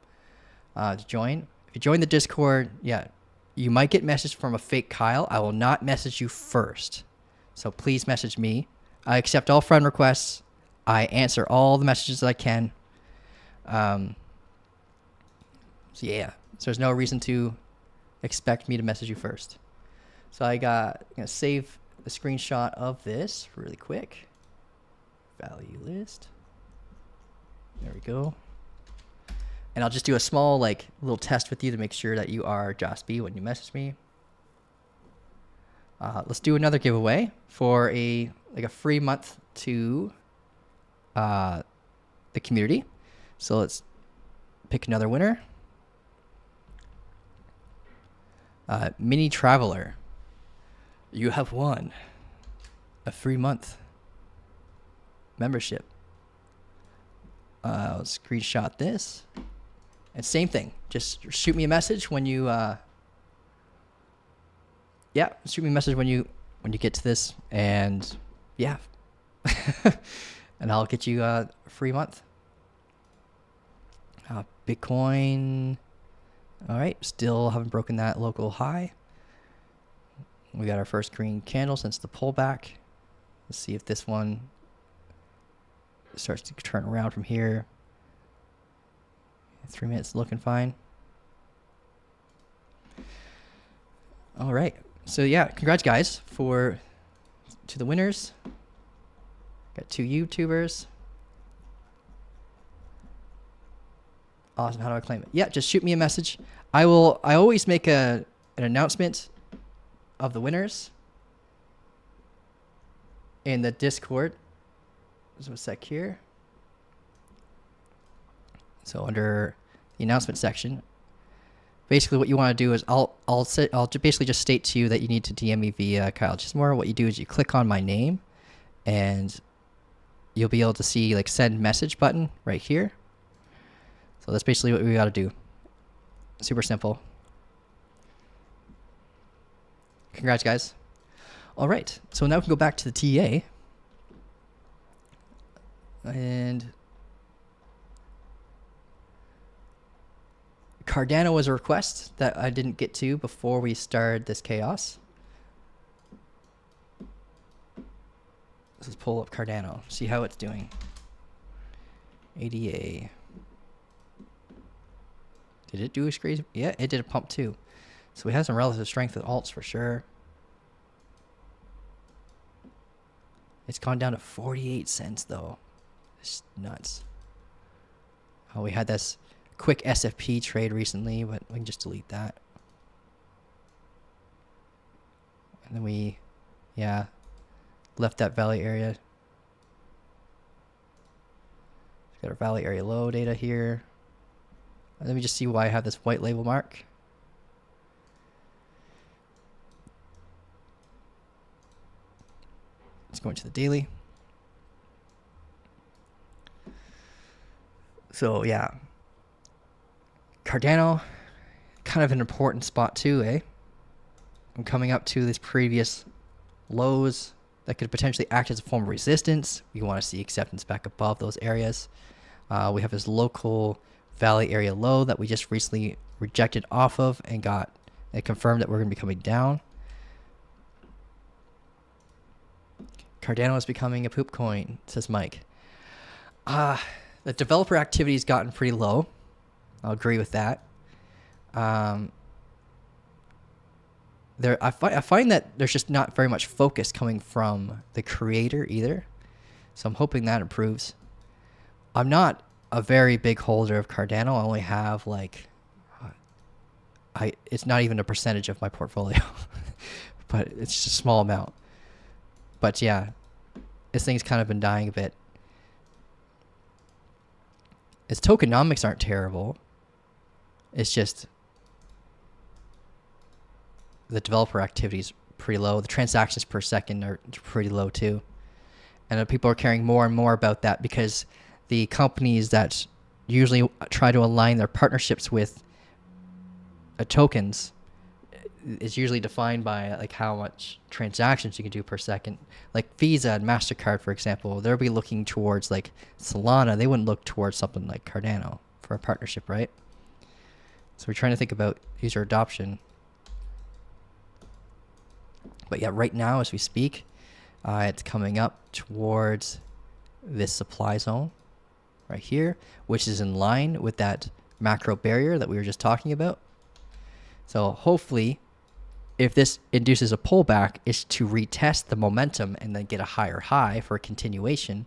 to join. If you join the Discord, yeah, you might get messaged from a fake Kyle. I will not message you first. So please message me. I accept all friend requests. I answer all the messages that I can. So yeah, so there's no reason to expect me to message you first. So I'm gonna save a screenshot of this really quick. Value list. There we go. And I'll just do a small little test with you to make sure that you are Josh B when you message me. Let's do another giveaway for a free month to the community. So let's pick another winner. Mini Traveler. You have won a free month membership. I'll screenshot this. And same thing. Just shoot me a message when you shoot me a message when you get to this, and yeah. And I'll get you a free month. Bitcoin. All right, still haven't broken that local high. We got our first green candle since the pullback. Let's see if this one starts to turn around from here. 3 minutes looking fine. All right. So yeah, congrats guys to the winners. Got 2 YouTubers. Awesome. How do I claim it? Yeah, just shoot me a message. I always make an announcement of the winners in the Discord. Just a sec here. So under the announcement section, basically what you want to do is I'll basically just state to you that you need to DM me via Kyle Chismore. What you do is you click on my name, and you'll be able to see like send message button right here. So that's basically what we got to do. Super simple. Congrats, guys. All right, so now we can go back to the TA. And Cardano was a request that I didn't get to before we started this chaos. Let's pull up Cardano, see how it's doing. ADA. Did it do a crazy? Yeah, it did a pump too. So we have some relative strength with alts for sure. It's gone down to 48 cents though. It's nuts. Oh, we had this quick SFP trade recently, but we can just delete that. And then we, yeah, left that valley area. Got our valley area low data here. And let me just see why I have this white label mark. Let's go into the daily. So yeah, Cardano, kind of an important spot too, eh? I'm coming up to these previous lows that could potentially act as a form of resistance. We want to see acceptance back above those areas. We have this local valley area low that we just recently rejected off of and got it confirmed that we're going to be coming down. Cardano is becoming a poop coin, says Mike. The developer activity has gotten pretty low. I'll agree with that. I find that there's just not very much focus coming from the creator either. So I'm hoping that improves. I'm not a very big holder of Cardano. I only have like, it's not even a percentage of my portfolio, but it's just a small amount. But yeah, this thing's kind of been dying a bit. Its tokenomics aren't terrible. It's just the developer activity is pretty low. The transactions per second are pretty low too. And people are caring more and more about that because the companies that usually try to align their partnerships with tokens is usually defined by like how much transactions you can do per second. Like Visa and MasterCard, for example, they'll be looking towards like Solana. They wouldn't look towards something like Cardano for a partnership, right? So we're trying to think about user adoption. But yeah, right now as we speak, it's coming up towards this supply zone right here, which is in line with that macro barrier that we were just talking about. So hopefully, if this induces a pullback, it's to retest the momentum and then get a higher high for a continuation.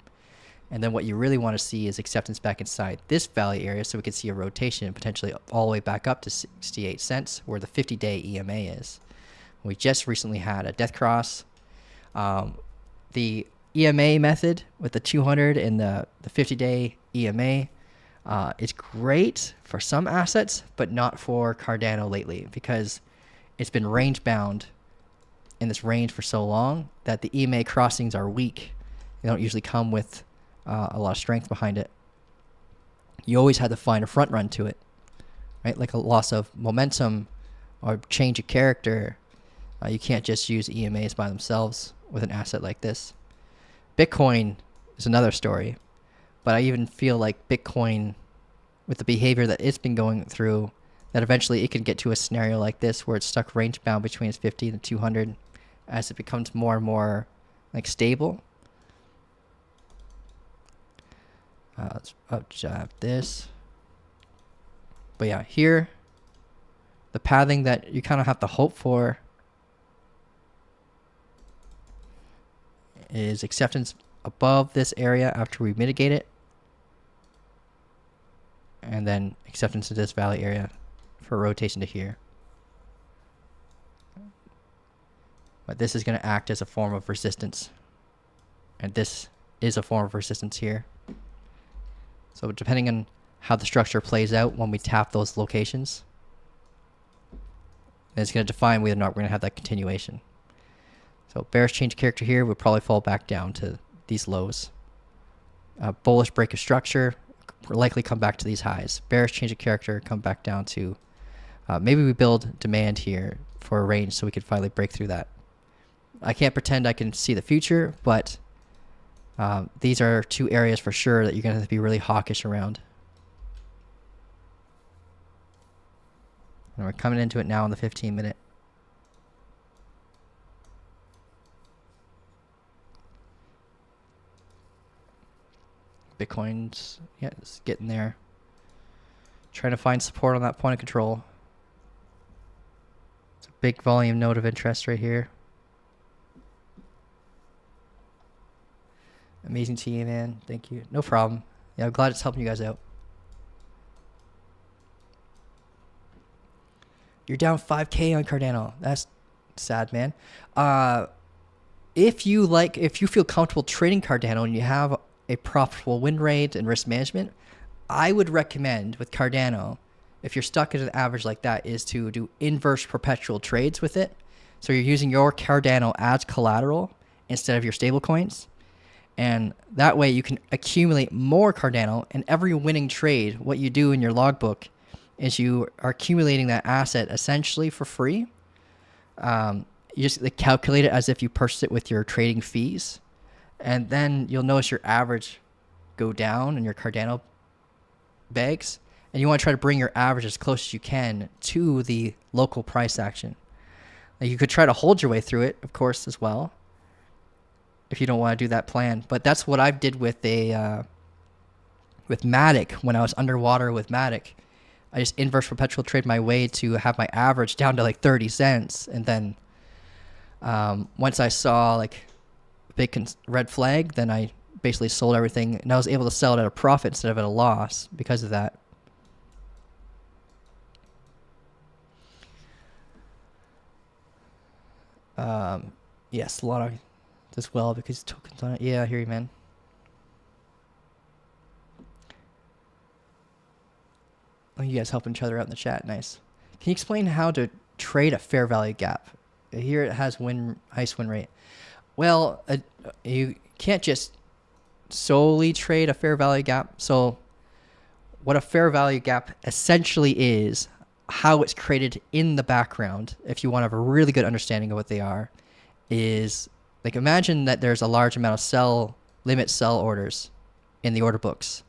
And then what you really want to see is acceptance back inside this valley area so we can see a rotation potentially all the way back up to 68 cents where the 50-day EMA is. We just recently had a death cross. The EMA method with the 200 and the 50-day EMA is great for some assets, but not for Cardano lately because it's been range bound in this range for so long that the EMA crossings are weak. They don't usually come with a lot of strength behind it. You always had to find a front run to it, right? Like a loss of momentum or change of character. You can't just use EMAs by themselves with an asset like this. Bitcoin is another story, but I even feel like Bitcoin, with the behavior that it's been going through, that eventually it can get to a scenario like this where it's stuck range bound between its 50 and 200 as it becomes more and more like stable. Let's upjab this. But yeah, here, the pathing that you kind of have to hope for is acceptance above this area after we mitigate it. And then acceptance of this valley area for rotation to here. But this is going to act as a form of resistance. And this is a form of resistance here. So depending on how the structure plays out when we tap those locations. And it's going to define whether or not we're going to have that continuation. So bearish change of character here would probably fall back down to these lows. Bullish break of structure will likely come back to these highs. Bearish change of character, come back down to maybe we build demand here for a range so we could finally break through that. I can't pretend I can see the future, but these are two areas for sure that you're going to be really hawkish around. And we're coming into it now on the 15-minute. Bitcoin's, yeah, it's getting there. Trying to find support on that point of control. It's a big volume node of interest right here. Amazing team, man. Thank you. No problem. Yeah, I'm glad it's helping you guys out. You're down 5K on Cardano. That's sad, man. If you feel comfortable trading Cardano and you have a profitable win rate and risk management, I would recommend with Cardano, if you're stuck at an average like that, is to do inverse perpetual trades with it. So you're using your Cardano as collateral instead of your stable coins. And that way you can accumulate more Cardano, and every winning trade, what you do in your logbook is you are accumulating that asset essentially for free. You just calculate it as if you purchased it with your trading fees. And then you'll notice your average go down in your Cardano bags. And you want to try to bring your average as close as you can to the local price action. Now, you could try to hold your way through it, of course, as well, if you don't want to do that plan. But that's what I did with with Matic when I was underwater with Matic. I just inverse perpetual trade my way to have my average down to like 30 cents. And then once I saw like a big red flag, then I basically sold everything. And I was able to sell it at a profit instead of at a loss because of that. Yes, a lot of as well because tokens on it. Yeah, I hear you, man. Oh, you guys helping each other out in the chat. Nice. Can you explain how to trade a fair value gap? Here it has highest win rate. Well, you can't just solely trade a fair value gap. So what a fair value gap essentially is, how it's created in the background, if you want to have a really good understanding of what they are, is like imagine that there's a large amount of limit sell orders in the order books,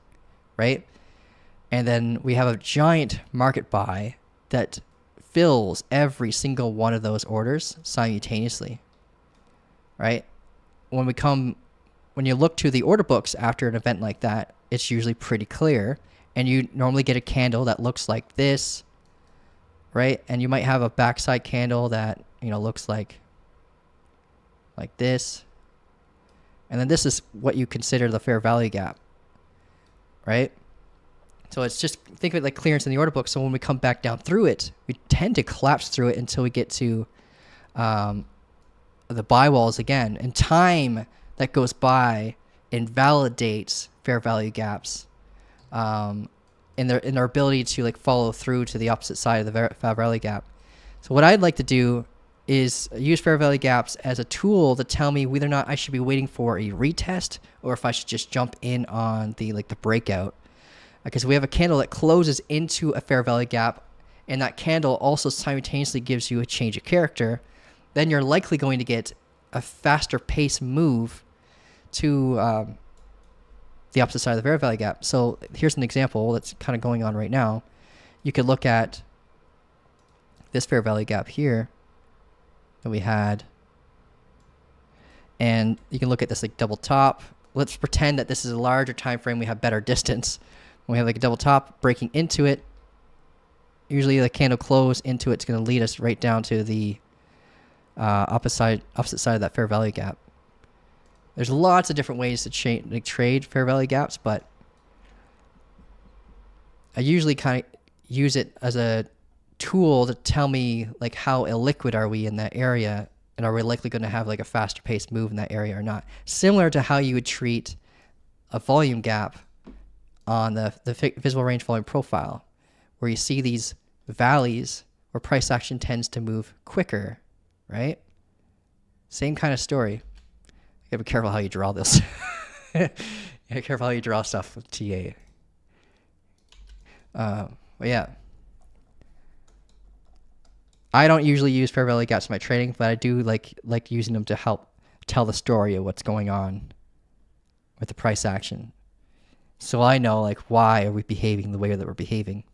right? And then we have a giant market buy that fills every single one of those orders simultaneously, right? When you look to the order books after an event like that, it's usually pretty clear, and you normally get a candle that looks like this, right? And you might have a backside candle that, looks like this. And then this is what you consider the fair value gap, right? So it's just, think of it like clearance in the order book. So when we come back down through it, we tend to collapse through it until we get to the buy walls again. And time that goes by invalidates fair value gaps in their ability to like follow through to the opposite side of the fair value gap. So what I'd like to do is use fair value gaps as a tool to tell me whether or not I should be waiting for a retest or if I should just jump in on the breakout. Because we have a candle that closes into a fair value gap, and that candle also simultaneously gives you a change of character, then you're likely going to get a faster pace move to the opposite side of the fair value gap. So here's an example that's kind of going on right now. You could look at this fair value gap here that we had, and you can look at this like double top. Let's pretend that this is a larger time frame. We have better distance. When we have like a double top breaking into it, usually the candle close into it's going to lead us right down to the opposite side of that fair value gap. There's lots of different ways to trade fair value gaps, but I usually kind of use it as a tool to tell me like how illiquid are we in that area, and are we likely going to have like a faster paced move in that area or not. Similar to how you would treat a volume gap on the visible range following profile, where you see these valleys where price action tends to move quicker, right? Same kind of story. You gotta be careful how you draw this. You gotta be careful how you draw stuff with TA. But yeah. I don't usually use fair value gaps in my trading, but I do like using them to help tell the story of what's going on with the price action. So I know, like, why are we behaving the way that we're behaving.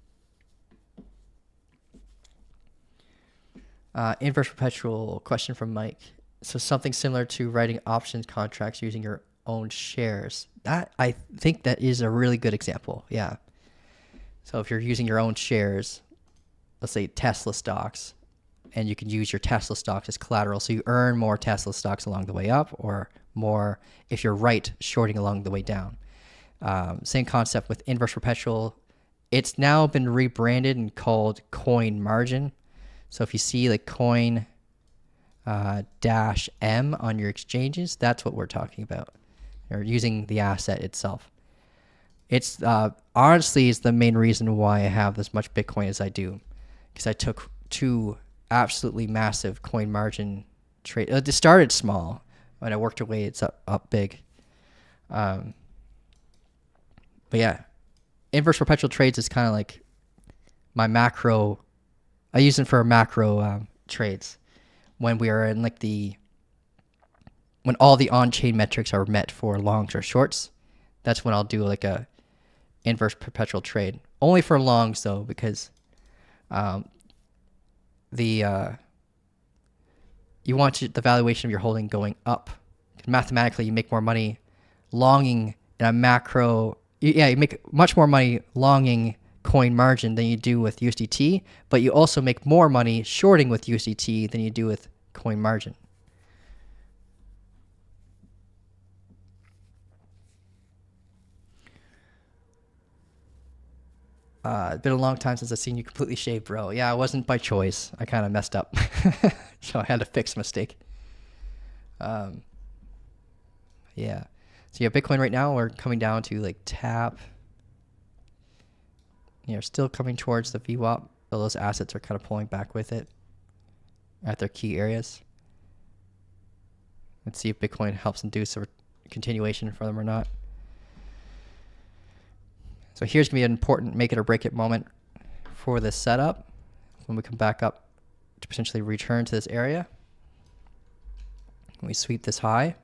Inverse perpetual question from Mike. So something similar to writing options contracts using your own shares. That, I think that is a really good example. Yeah. So if you're using your own shares, let's say Tesla stocks, and you can use your Tesla stocks as collateral, so you earn more Tesla stocks along the way up, or more if you're right shorting along the way down. Same concept with inverse perpetual. It's now been rebranded and called coin margin. So if you see like coin dash M on your exchanges, that's what we're talking about. Or using the asset itself. It's honestly is the main reason why I have as much Bitcoin as I do, because I took 2 absolutely massive coin margin trade. It started small, when I worked away, it's up big. But yeah, inverse perpetual trades is kind of like my macro. I use them for macro trades when we are in like when all the on-chain metrics are met for longs or shorts. That's when I'll do like a inverse perpetual trade. Only for longs though, because you want the valuation of your holding going up. Mathematically, you make more money longing in a macro. You make much more money longing coin margin than you do with USDT, but you also make more money shorting with USDT than you do with coin margin. It's been a long time since I've seen you completely shaved, bro. Yeah, it wasn't by choice. I kind of messed up. So I had to fix a mistake. Yeah. So you have Bitcoin right now. We're coming down to like tap. You're still coming towards the VWAP. So those assets are kind of pulling back with it at their key areas. Let's see if Bitcoin helps induce a continuation for them or not. So here's going to be an important make it or break it moment for this setup. When we come back up to potentially return to this area, when we sweep this high,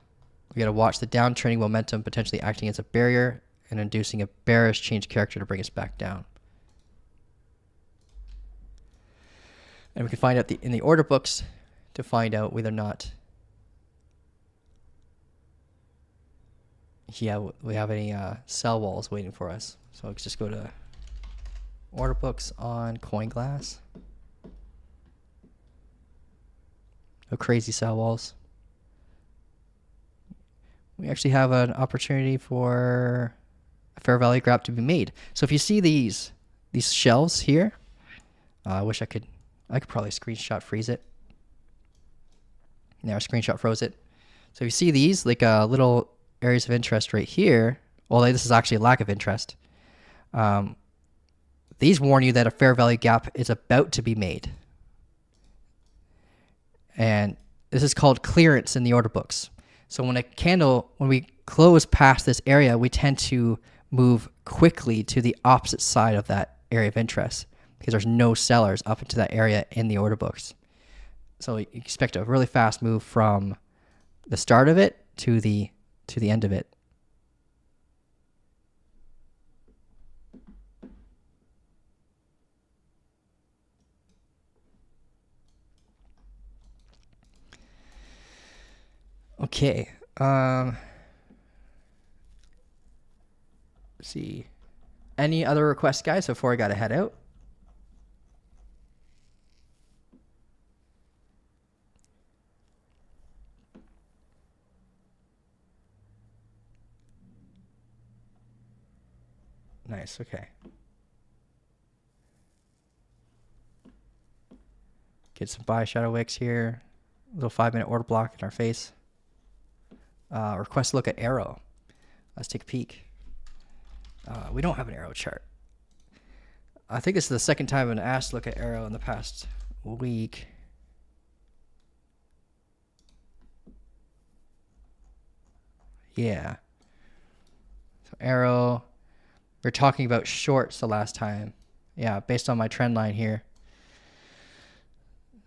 we got to watch the downtrending momentum potentially acting as a barrier and inducing a bearish change character to bring us back down. And we can find out in the order books to find out whether or not we have any sell walls waiting for us. So let's just go to order books on CoinGlass. No crazy sell walls. We actually have an opportunity for a fair value grab to be made. So if you see these shelves here, I wish I could probably screenshot freeze it. Now screenshot froze it. So if you see these like little areas of interest right here, well, this is actually a lack of interest. These warn you that a fair value gap is about to be made. And this is called clearance in the order books. So when we close past this area, we tend to move quickly to the opposite side of that area of interest because there's no sellers up into that area in the order books. So you expect a really fast move from the start of it to the end of it. Okay. Let's see. Any other requests, guys, before I gotta head out? Nice, okay. Get some buy shadow wicks here. A little 5-minute order block in our face. Request to look at arrow. Let's take a peek. We don't have an arrow chart. I think this is the second time I've been asked to look at arrow in the past week. Yeah. So arrow. We're talking about shorts the last time. Yeah, based on my trend line here.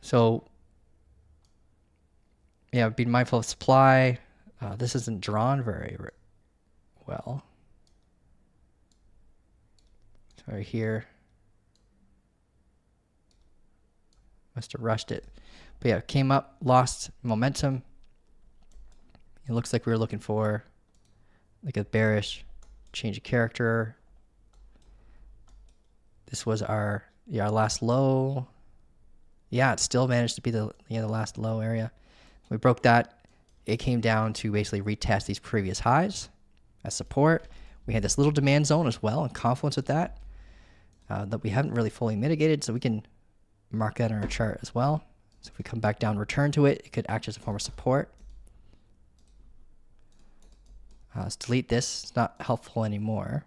So, yeah, be mindful of supply. This isn't drawn very well. So right here. Must have rushed it. But yeah, came up, lost momentum. It looks like we were looking for like a bearish change of character. This was our last low. Yeah, it still managed to be the last low area. We broke that. It came down to basically retest these previous highs as support. We had this little demand zone as well, and confluence with that that we haven't really fully mitigated, so we can mark that on our chart as well. So if we come back down, return to it, it could act as a form of support. Let's delete this. It's not helpful anymore.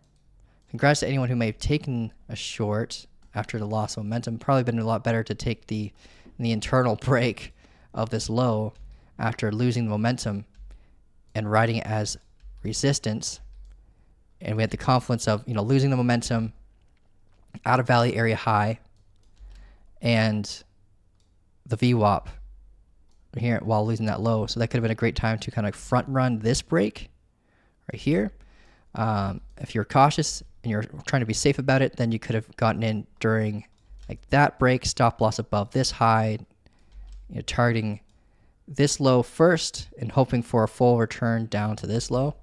Congrats to anyone who may have taken a short after the loss of momentum. Probably been a lot better to take the internal break of this low after losing the momentum and riding it as resistance. And we had the confluence of losing the momentum, out of valley area high, and the VWAP here while losing that low. So that could have been a great time to kind of front run this break right here. If you're cautious and you're trying to be safe about it, then you could have gotten in during like that break, stop loss above this high, targeting this low first and hoping for a full return down to this low.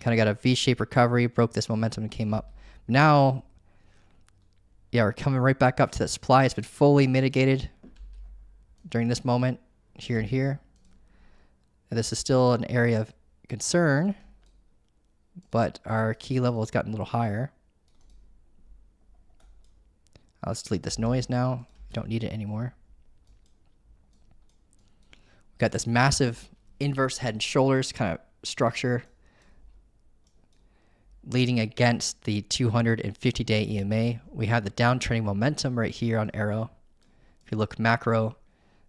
Kind of got a V-shaped recovery, broke this momentum and came up. Now, yeah, we're coming right back up to that supply. It's been fully mitigated during this moment here and here. And this is still an area of concern, but our key level has gotten a little higher. Let's delete this noise now. Don't need it anymore. We've got this massive inverse head and shoulders kind of structure leading against the 250-day EMA. We have the downtrending momentum right here on arrow. If you look macro,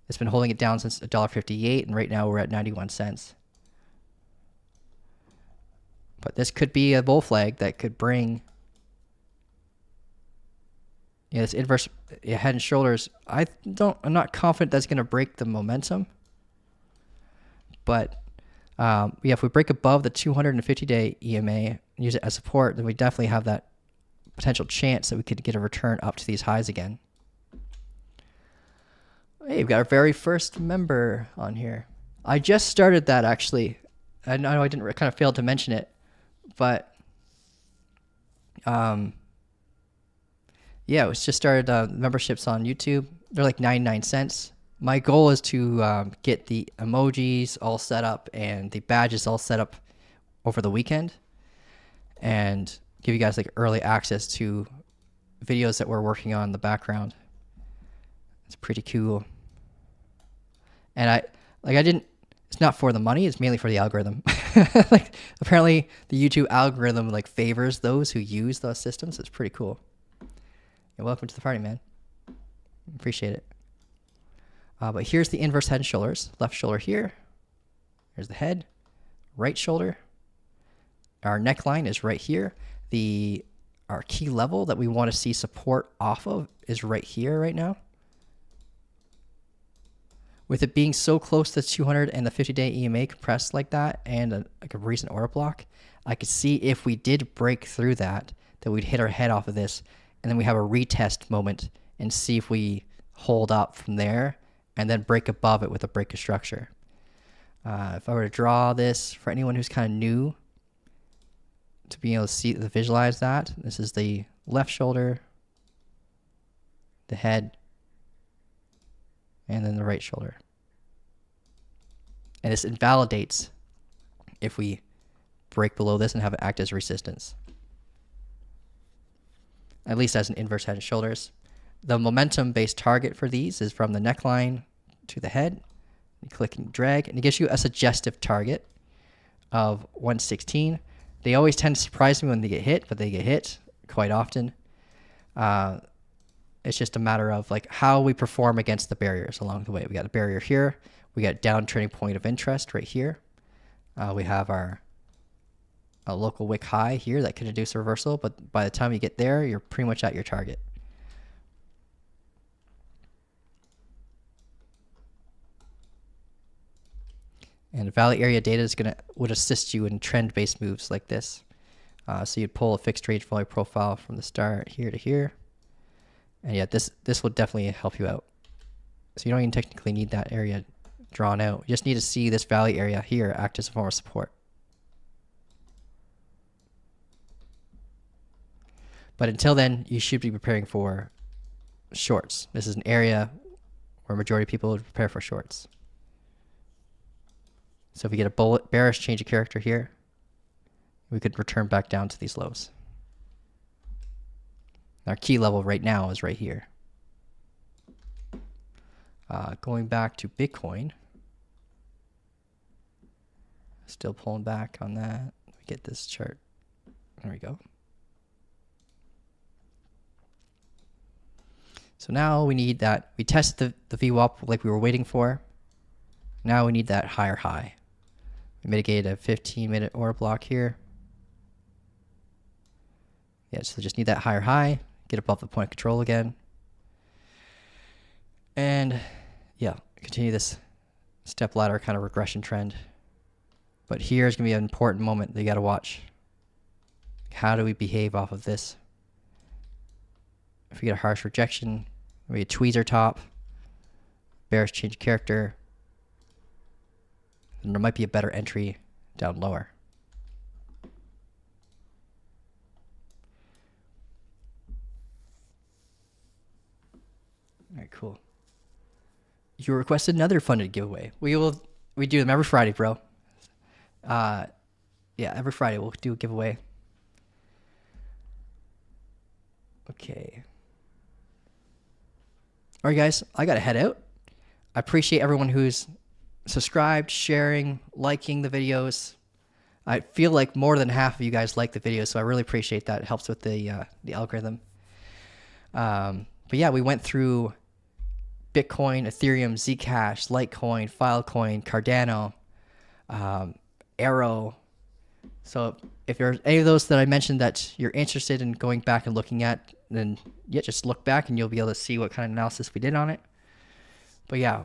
it's been holding it down since $1.58, and right now we're at 91 cents. But this could be a bull flag that could bring this inverse head and shoulders. I'm not confident that's going to break the momentum. But if we break above the 250-day EMA and use it as support, then we definitely have that potential chance that we could get a return up to these highs again. Hey, we've got our very first member on here. I just started that, actually. I know I didn't kind of failed to mention it, but yeah, it was just started memberships on YouTube. They're like 99 cents. My goal is to get the emojis all set up and the badges all set up over the weekend and give you guys like early access to videos that we're working on in the background. It's pretty cool. And it's not for the money, it's mainly for the algorithm. Like apparently the YouTube algorithm like favors those who use those systems. It's pretty cool. And welcome to the party, man. Appreciate it. But here's the inverse head and shoulders. Left shoulder here. Here's the head. Right shoulder. Our neckline is right here. Our key level that we want to see support off of is right here right now. With it being so close to 200 and the 50-day EMA compressed like that and like a recent order block, I could see if we did break through that we'd hit our head off of this, and then we have a retest moment and see if we hold up from there and then break above it with a break of structure. If I were to draw this for anyone who's kind of new to be able to visualize that, this is the left shoulder, the head, and then the right shoulder. And this invalidates if we break below this and have it act as resistance. At least as an inverse head and shoulders. The momentum-based target for these is from the neckline to the head. You click and drag, and it gives you a suggestive target of 116. They always tend to surprise me when they get hit, but they get hit quite often. It's just a matter of like how we perform against the barriers along the way. We got a barrier here. We got downtrending point of interest right here. We have our local wick high here that could induce a reversal, but by the time you get there, you're pretty much at your target. And valley area data would assist you in trend-based moves like this. So you'd pull a fixed range volume profile from the start here to here. And yeah, this will definitely help you out. So you don't even technically need that area drawn out. You just need to see this valley area here act as a form of support. But until then, you should be preparing for shorts. This is an area where majority of people would prepare for shorts. So if we get a bearish change of character here, we could return back down to these lows. Our key level right now is right here. Going back to Bitcoin. Still pulling back on that. Let me get this chart. There we go. So now we need that. We tested the VWAP like we were waiting for. Now we need that higher high. We mitigated a 15-minute order block here. Yeah, so just need that higher high. Get above the point of control again. And yeah, continue this step ladder kind of regression trend. But here's going to be an important moment that you got to watch. How do we behave off of this? If we get a harsh rejection, we get tweezer top, bearish change of character, then there might be a better entry down lower. All right, cool. You requested another funded giveaway. We do them every Friday, bro. Yeah, every Friday we'll do a giveaway. Okay. All right, guys, I gotta head out. I appreciate everyone who's subscribed, sharing, liking the videos. I feel like more than half of you guys like the videos, so I really appreciate that. It helps with the algorithm. But yeah, we went through Bitcoin, Ethereum, Zcash, Litecoin, Filecoin, Cardano, Arrow. So if there's any of those that I mentioned that you're interested in going back and looking at, then yeah, just look back and you'll be able to see what kind of analysis we did on it. But yeah,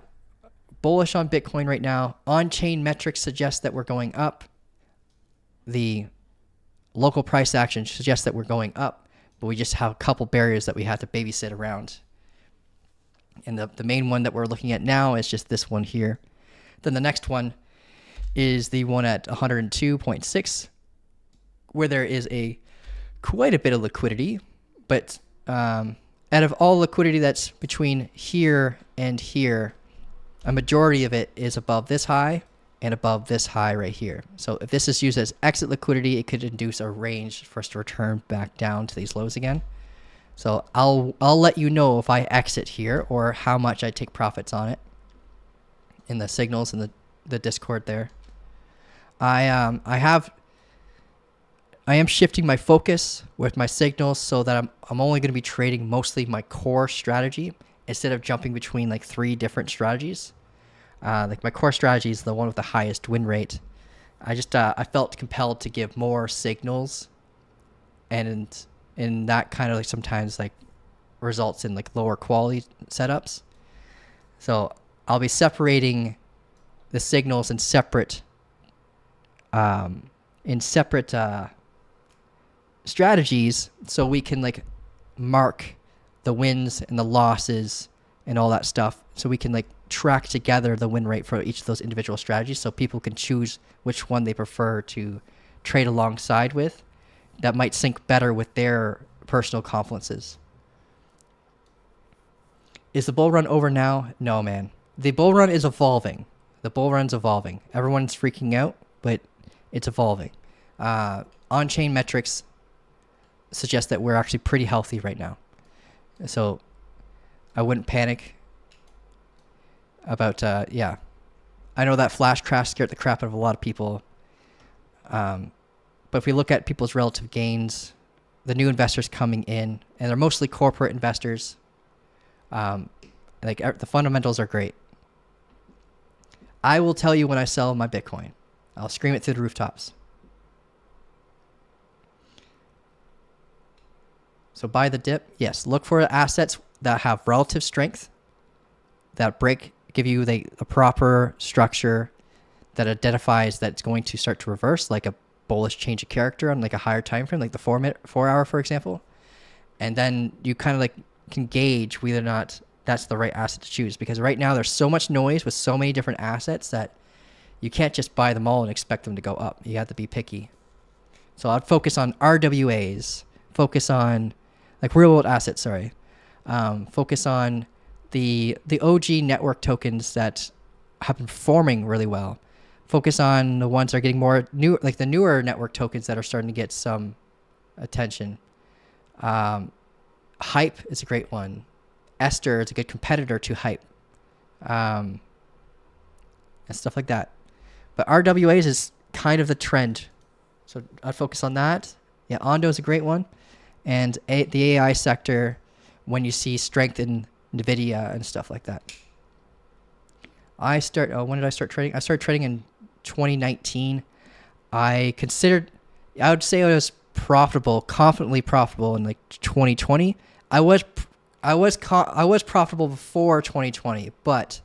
bullish on Bitcoin right now. On-chain metrics suggest that we're going up. The local price action suggests that we're going up, but we just have a couple barriers that we have to babysit around. And the main one that we're looking at now is just this one here. Then the next one is the one at 102.6, where there is quite a bit of liquidity, but out of all liquidity that's between here and here, a majority of it is above this high and above this high right here. So if this is used as exit liquidity, it could induce a range for us to return back down to these lows again. So I'll let you know if I exit here or how much I take profits on it in the signals in the Discord there. I am shifting my focus with my signals so that I'm only going to be trading mostly my core strategy instead of jumping between like 3 different strategies. Like my core strategy is the one with the highest win rate. I felt compelled to give more signals, and in that kind of like sometimes like results in like lower quality setups. So I'll be separating the signals in separate strategies, so we can like mark the wins and the losses and all that stuff, so we can like track together the win rate for each of those individual strategies, so people can choose which one they prefer to trade alongside with that might sync better with their personal confluences. Is the bull run over now? No, man. The bull run is evolving. The bull run's evolving. Everyone's freaking out, but it's evolving. On-chain metrics suggest that we're actually pretty healthy right now. So I wouldn't panic about, I know that flash crash scared the crap out of a lot of people. But if we look at people's relative gains, the new investors coming in, and they're mostly corporate investors, the fundamentals are great. I will tell you when I sell my Bitcoin. I'll scream it through the rooftops. So buy the dip. Yes, look for assets that have relative strength, that give you the proper structure that identifies that it's going to start to reverse, like a bullish change of character on like a higher time frame, like the 4 hour, for example. And then you kind of like can gauge whether or not that's the right asset to choose, because right now there's so much noise with so many different assets that you can't just buy them all and expect them to go up. You have to be picky. So I'd focus on RWAs, focus on like real world assets, focus on the OG network tokens that have been performing really well. Focus on the ones that are getting more new, like the newer network tokens that are starting to get some attention. Hype is a great one. Esther is a good competitor to Hype, and stuff like that. But RWAs is kind of the trend, so I'd focus on that. Yeah, Ondo is a great one, and the AI sector when you see strength in NVIDIA and stuff like that. When did I start trading? I started trading in 2019. I would say I was confidently profitable in like 2020. I was profitable before 2020, but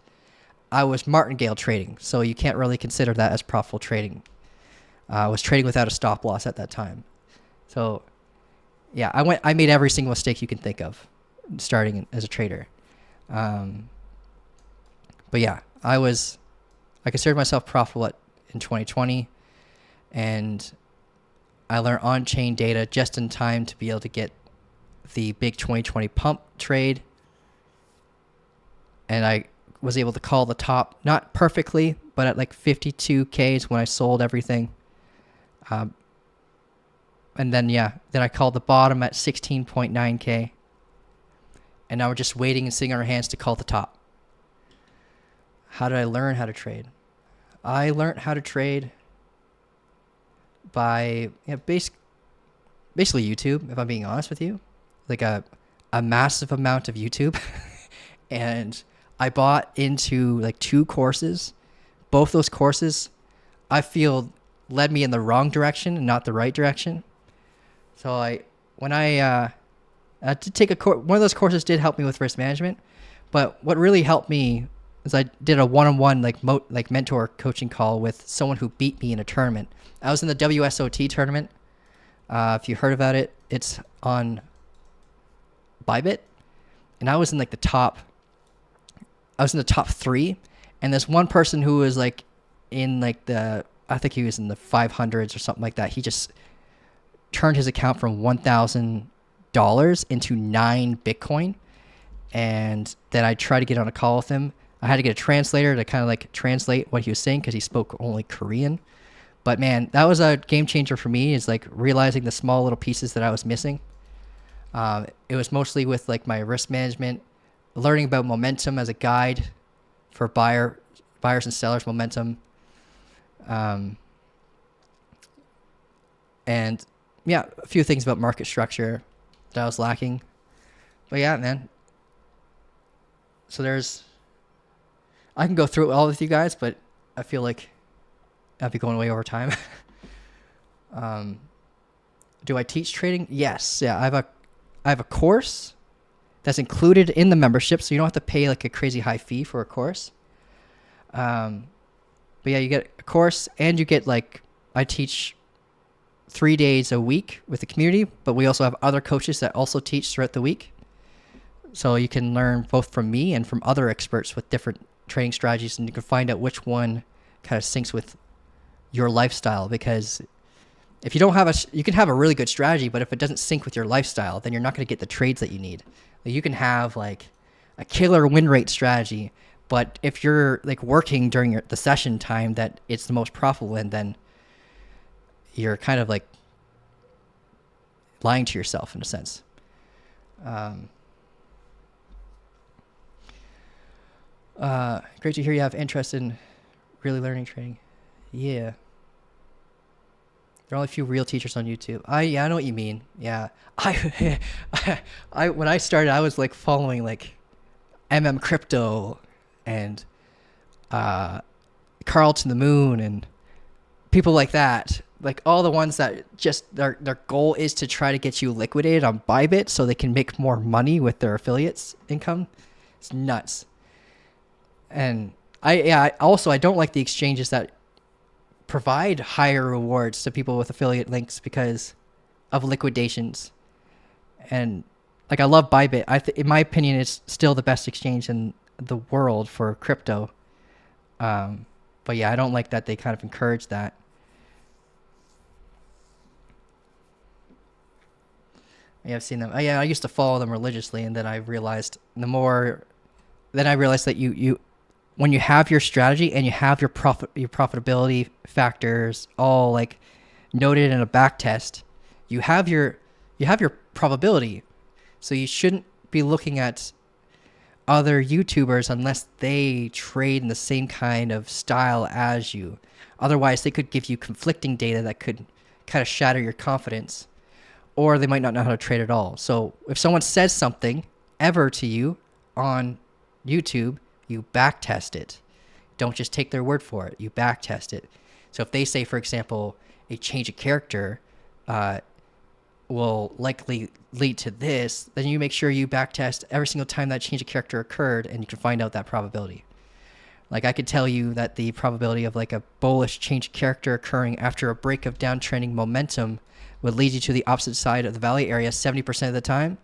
I was martingale trading, so you can't really consider that as profitable trading. I was trading without a stop loss at that time. So yeah, I made every single mistake you can think of starting as a trader. But yeah, I considered myself profitable in 2020, and I learned on-chain data just in time to be able to get the big 2020 pump trade. And I was able to call the top, not perfectly, but at like 52K is when I sold everything. And then I called the bottom at 16.9K. And now we're just waiting and sitting on our hands to call the top. How did I learn how to trade? I learned how to trade by basically YouTube, if I'm being honest with you. Like a massive amount of YouTube. And I bought into like 2 courses. Both those courses I feel led me in the wrong direction and not the right direction. So I did take one of those courses did help me with risk management, but what really helped me is I did a one-on-one like mentor coaching call with someone who beat me in a tournament. I was in the WSOT tournament. If you heard about it, it's on Bybit, and I was in like the top 3, and there's one person who was like in like I think he was in the 500s or something like that. He just turned his account from $1,000 into 9 Bitcoin. And then I tried to get on a call with him. I had to get a translator to kind of like translate what he was saying because he spoke only Korean. But man, that was a game changer for me, is like realizing the small little pieces that I was missing. It was mostly with like my risk management, learning about momentum as a guide for buyers and sellers momentum. And yeah, a few things about market structure that I was lacking. But yeah, man. So I can go through it all with you guys, but I feel like I'd be going way over time. Do I teach trading? Yes. Yeah, I have a course that's included in the membership, so you don't have to pay like a crazy high fee for a course. But yeah, you get a course, and you get I teach 3 days a week with the community, but we also have other coaches that also teach throughout the week. So you can learn both from me and from other experts with different trading strategies, and you can find out which one kind of syncs with your lifestyle. Because if you don't have you can have a really good strategy, but if it doesn't sync with your lifestyle, then you're not going to get the trades that you need. You can have like a killer win rate strategy, but if you're like working during the session time that it's the most profitable in, then you're kind of like lying to yourself in a sense. Great to hear you have interest in really learning trading. Yeah. There are only a few real teachers on YouTube. I know what you mean. Yeah. I when I started, I was like following like Crypto and Carl to the Moon and people like that. Like all the ones that just their goal is to try to get you liquidated on Bybit so they can make more money with their affiliates income. It's nuts. And I don't like the exchanges that provide higher rewards to people with affiliate links because of liquidations. And like I love Bybit. In my opinion, it's still the best exchange in the world for crypto. But yeah, I don't like that they kind of encourage that. Yeah, I've seen them. I used to follow them religiously, and then I realized that you when you have your strategy and you have your profitability factors all like noted in a back test, you have your probability. So you shouldn't be looking at other YouTubers unless they trade in the same kind of style as you. Otherwise, they could give you conflicting data that could kind of shatter your confidence, or they might not know how to trade at all. So if someone says something ever to you on YouTube, you back test it. Don't just take their word for it. You back test it. So if they say, for example, a change of character will likely lead to this, then you make sure you back test every single time that change of character occurred, and you can find out that probability. Like I could tell you that the probability of like a bullish change of character occurring after a break of downtrending momentum would lead you to the opposite side of the valley area 70% of the time.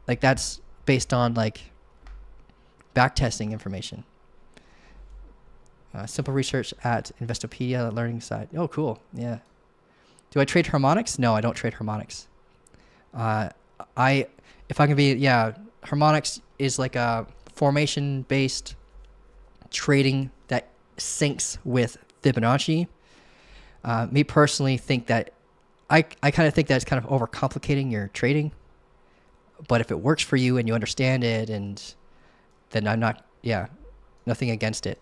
Like that's based on like backtesting information. Simple research at Investopedia, the learning side. Oh, cool. Yeah. Do I trade harmonics? No, I don't trade harmonics. Harmonics is like a formation-based trading that syncs with Fibonacci. Me personally think that I kind of think that it's kind of overcomplicating your trading. But if it works for you and you understand it, and then nothing against it.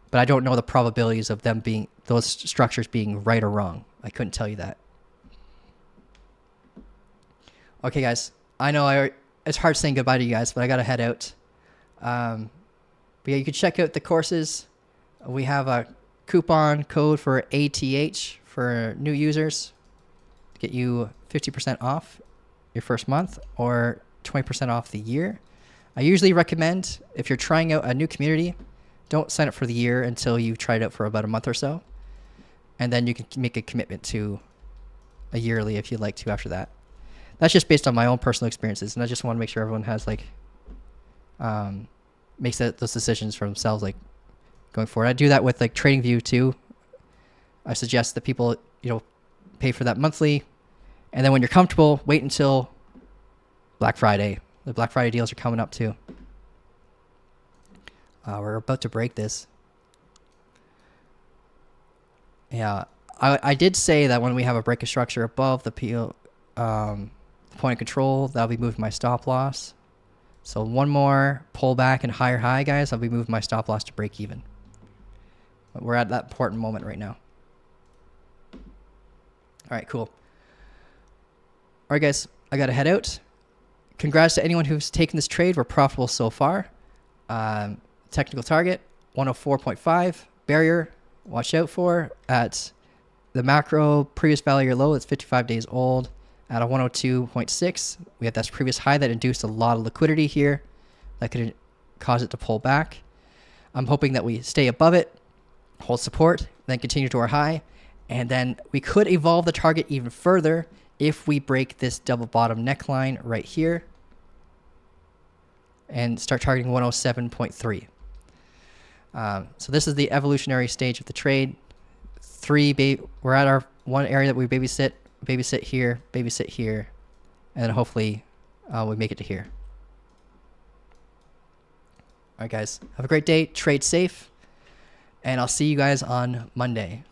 But I don't know the probabilities of those structures being right or wrong. I couldn't tell you that. Okay, guys. I know it's hard saying goodbye to you guys, but I got to head out. But yeah, you can check out the courses. We have a coupon code for ATH for new users to get you 50% off your first month or 20% off the year. I usually recommend, if you're trying out a new community, don't sign up for the year until you've tried out for about a month or so. And then you can make a commitment to a yearly if you'd like to after that. That's just based on my own personal experiences. And I just want to make sure everyone has makes those decisions for themselves, like going forward. I do that with like TradingView too. I suggest that people, pay for that monthly. And then when you're comfortable, wait until Black Friday. The Black Friday deals are coming up too. We're about to break this. Yeah, I did say that when we have a break of structure above the point of control, that'll be moving my stop loss. So one more pullback and higher high, guys, I'll be moving my stop loss to break even. But we're at that important moment right now. All right, cool. All right, guys, I got to head out. Congrats to anyone who's taken this trade. We're profitable so far. Technical target, 104.5. Barrier, watch out for. At the macro, previous value or low, it's 55 days old. At a 102.6, we have that previous high that induced a lot of liquidity here. That could cause it to pull back. I'm hoping that we stay above it, hold support, then continue to our high. And then we could evolve the target even further if we break this double bottom neckline right here and start targeting 107.3. So this is the evolutionary stage of the trade. We're at our one area that we babysit here, and then hopefully we make it to here. All right, guys, have a great day. Trade safe, and I'll see you guys on Monday.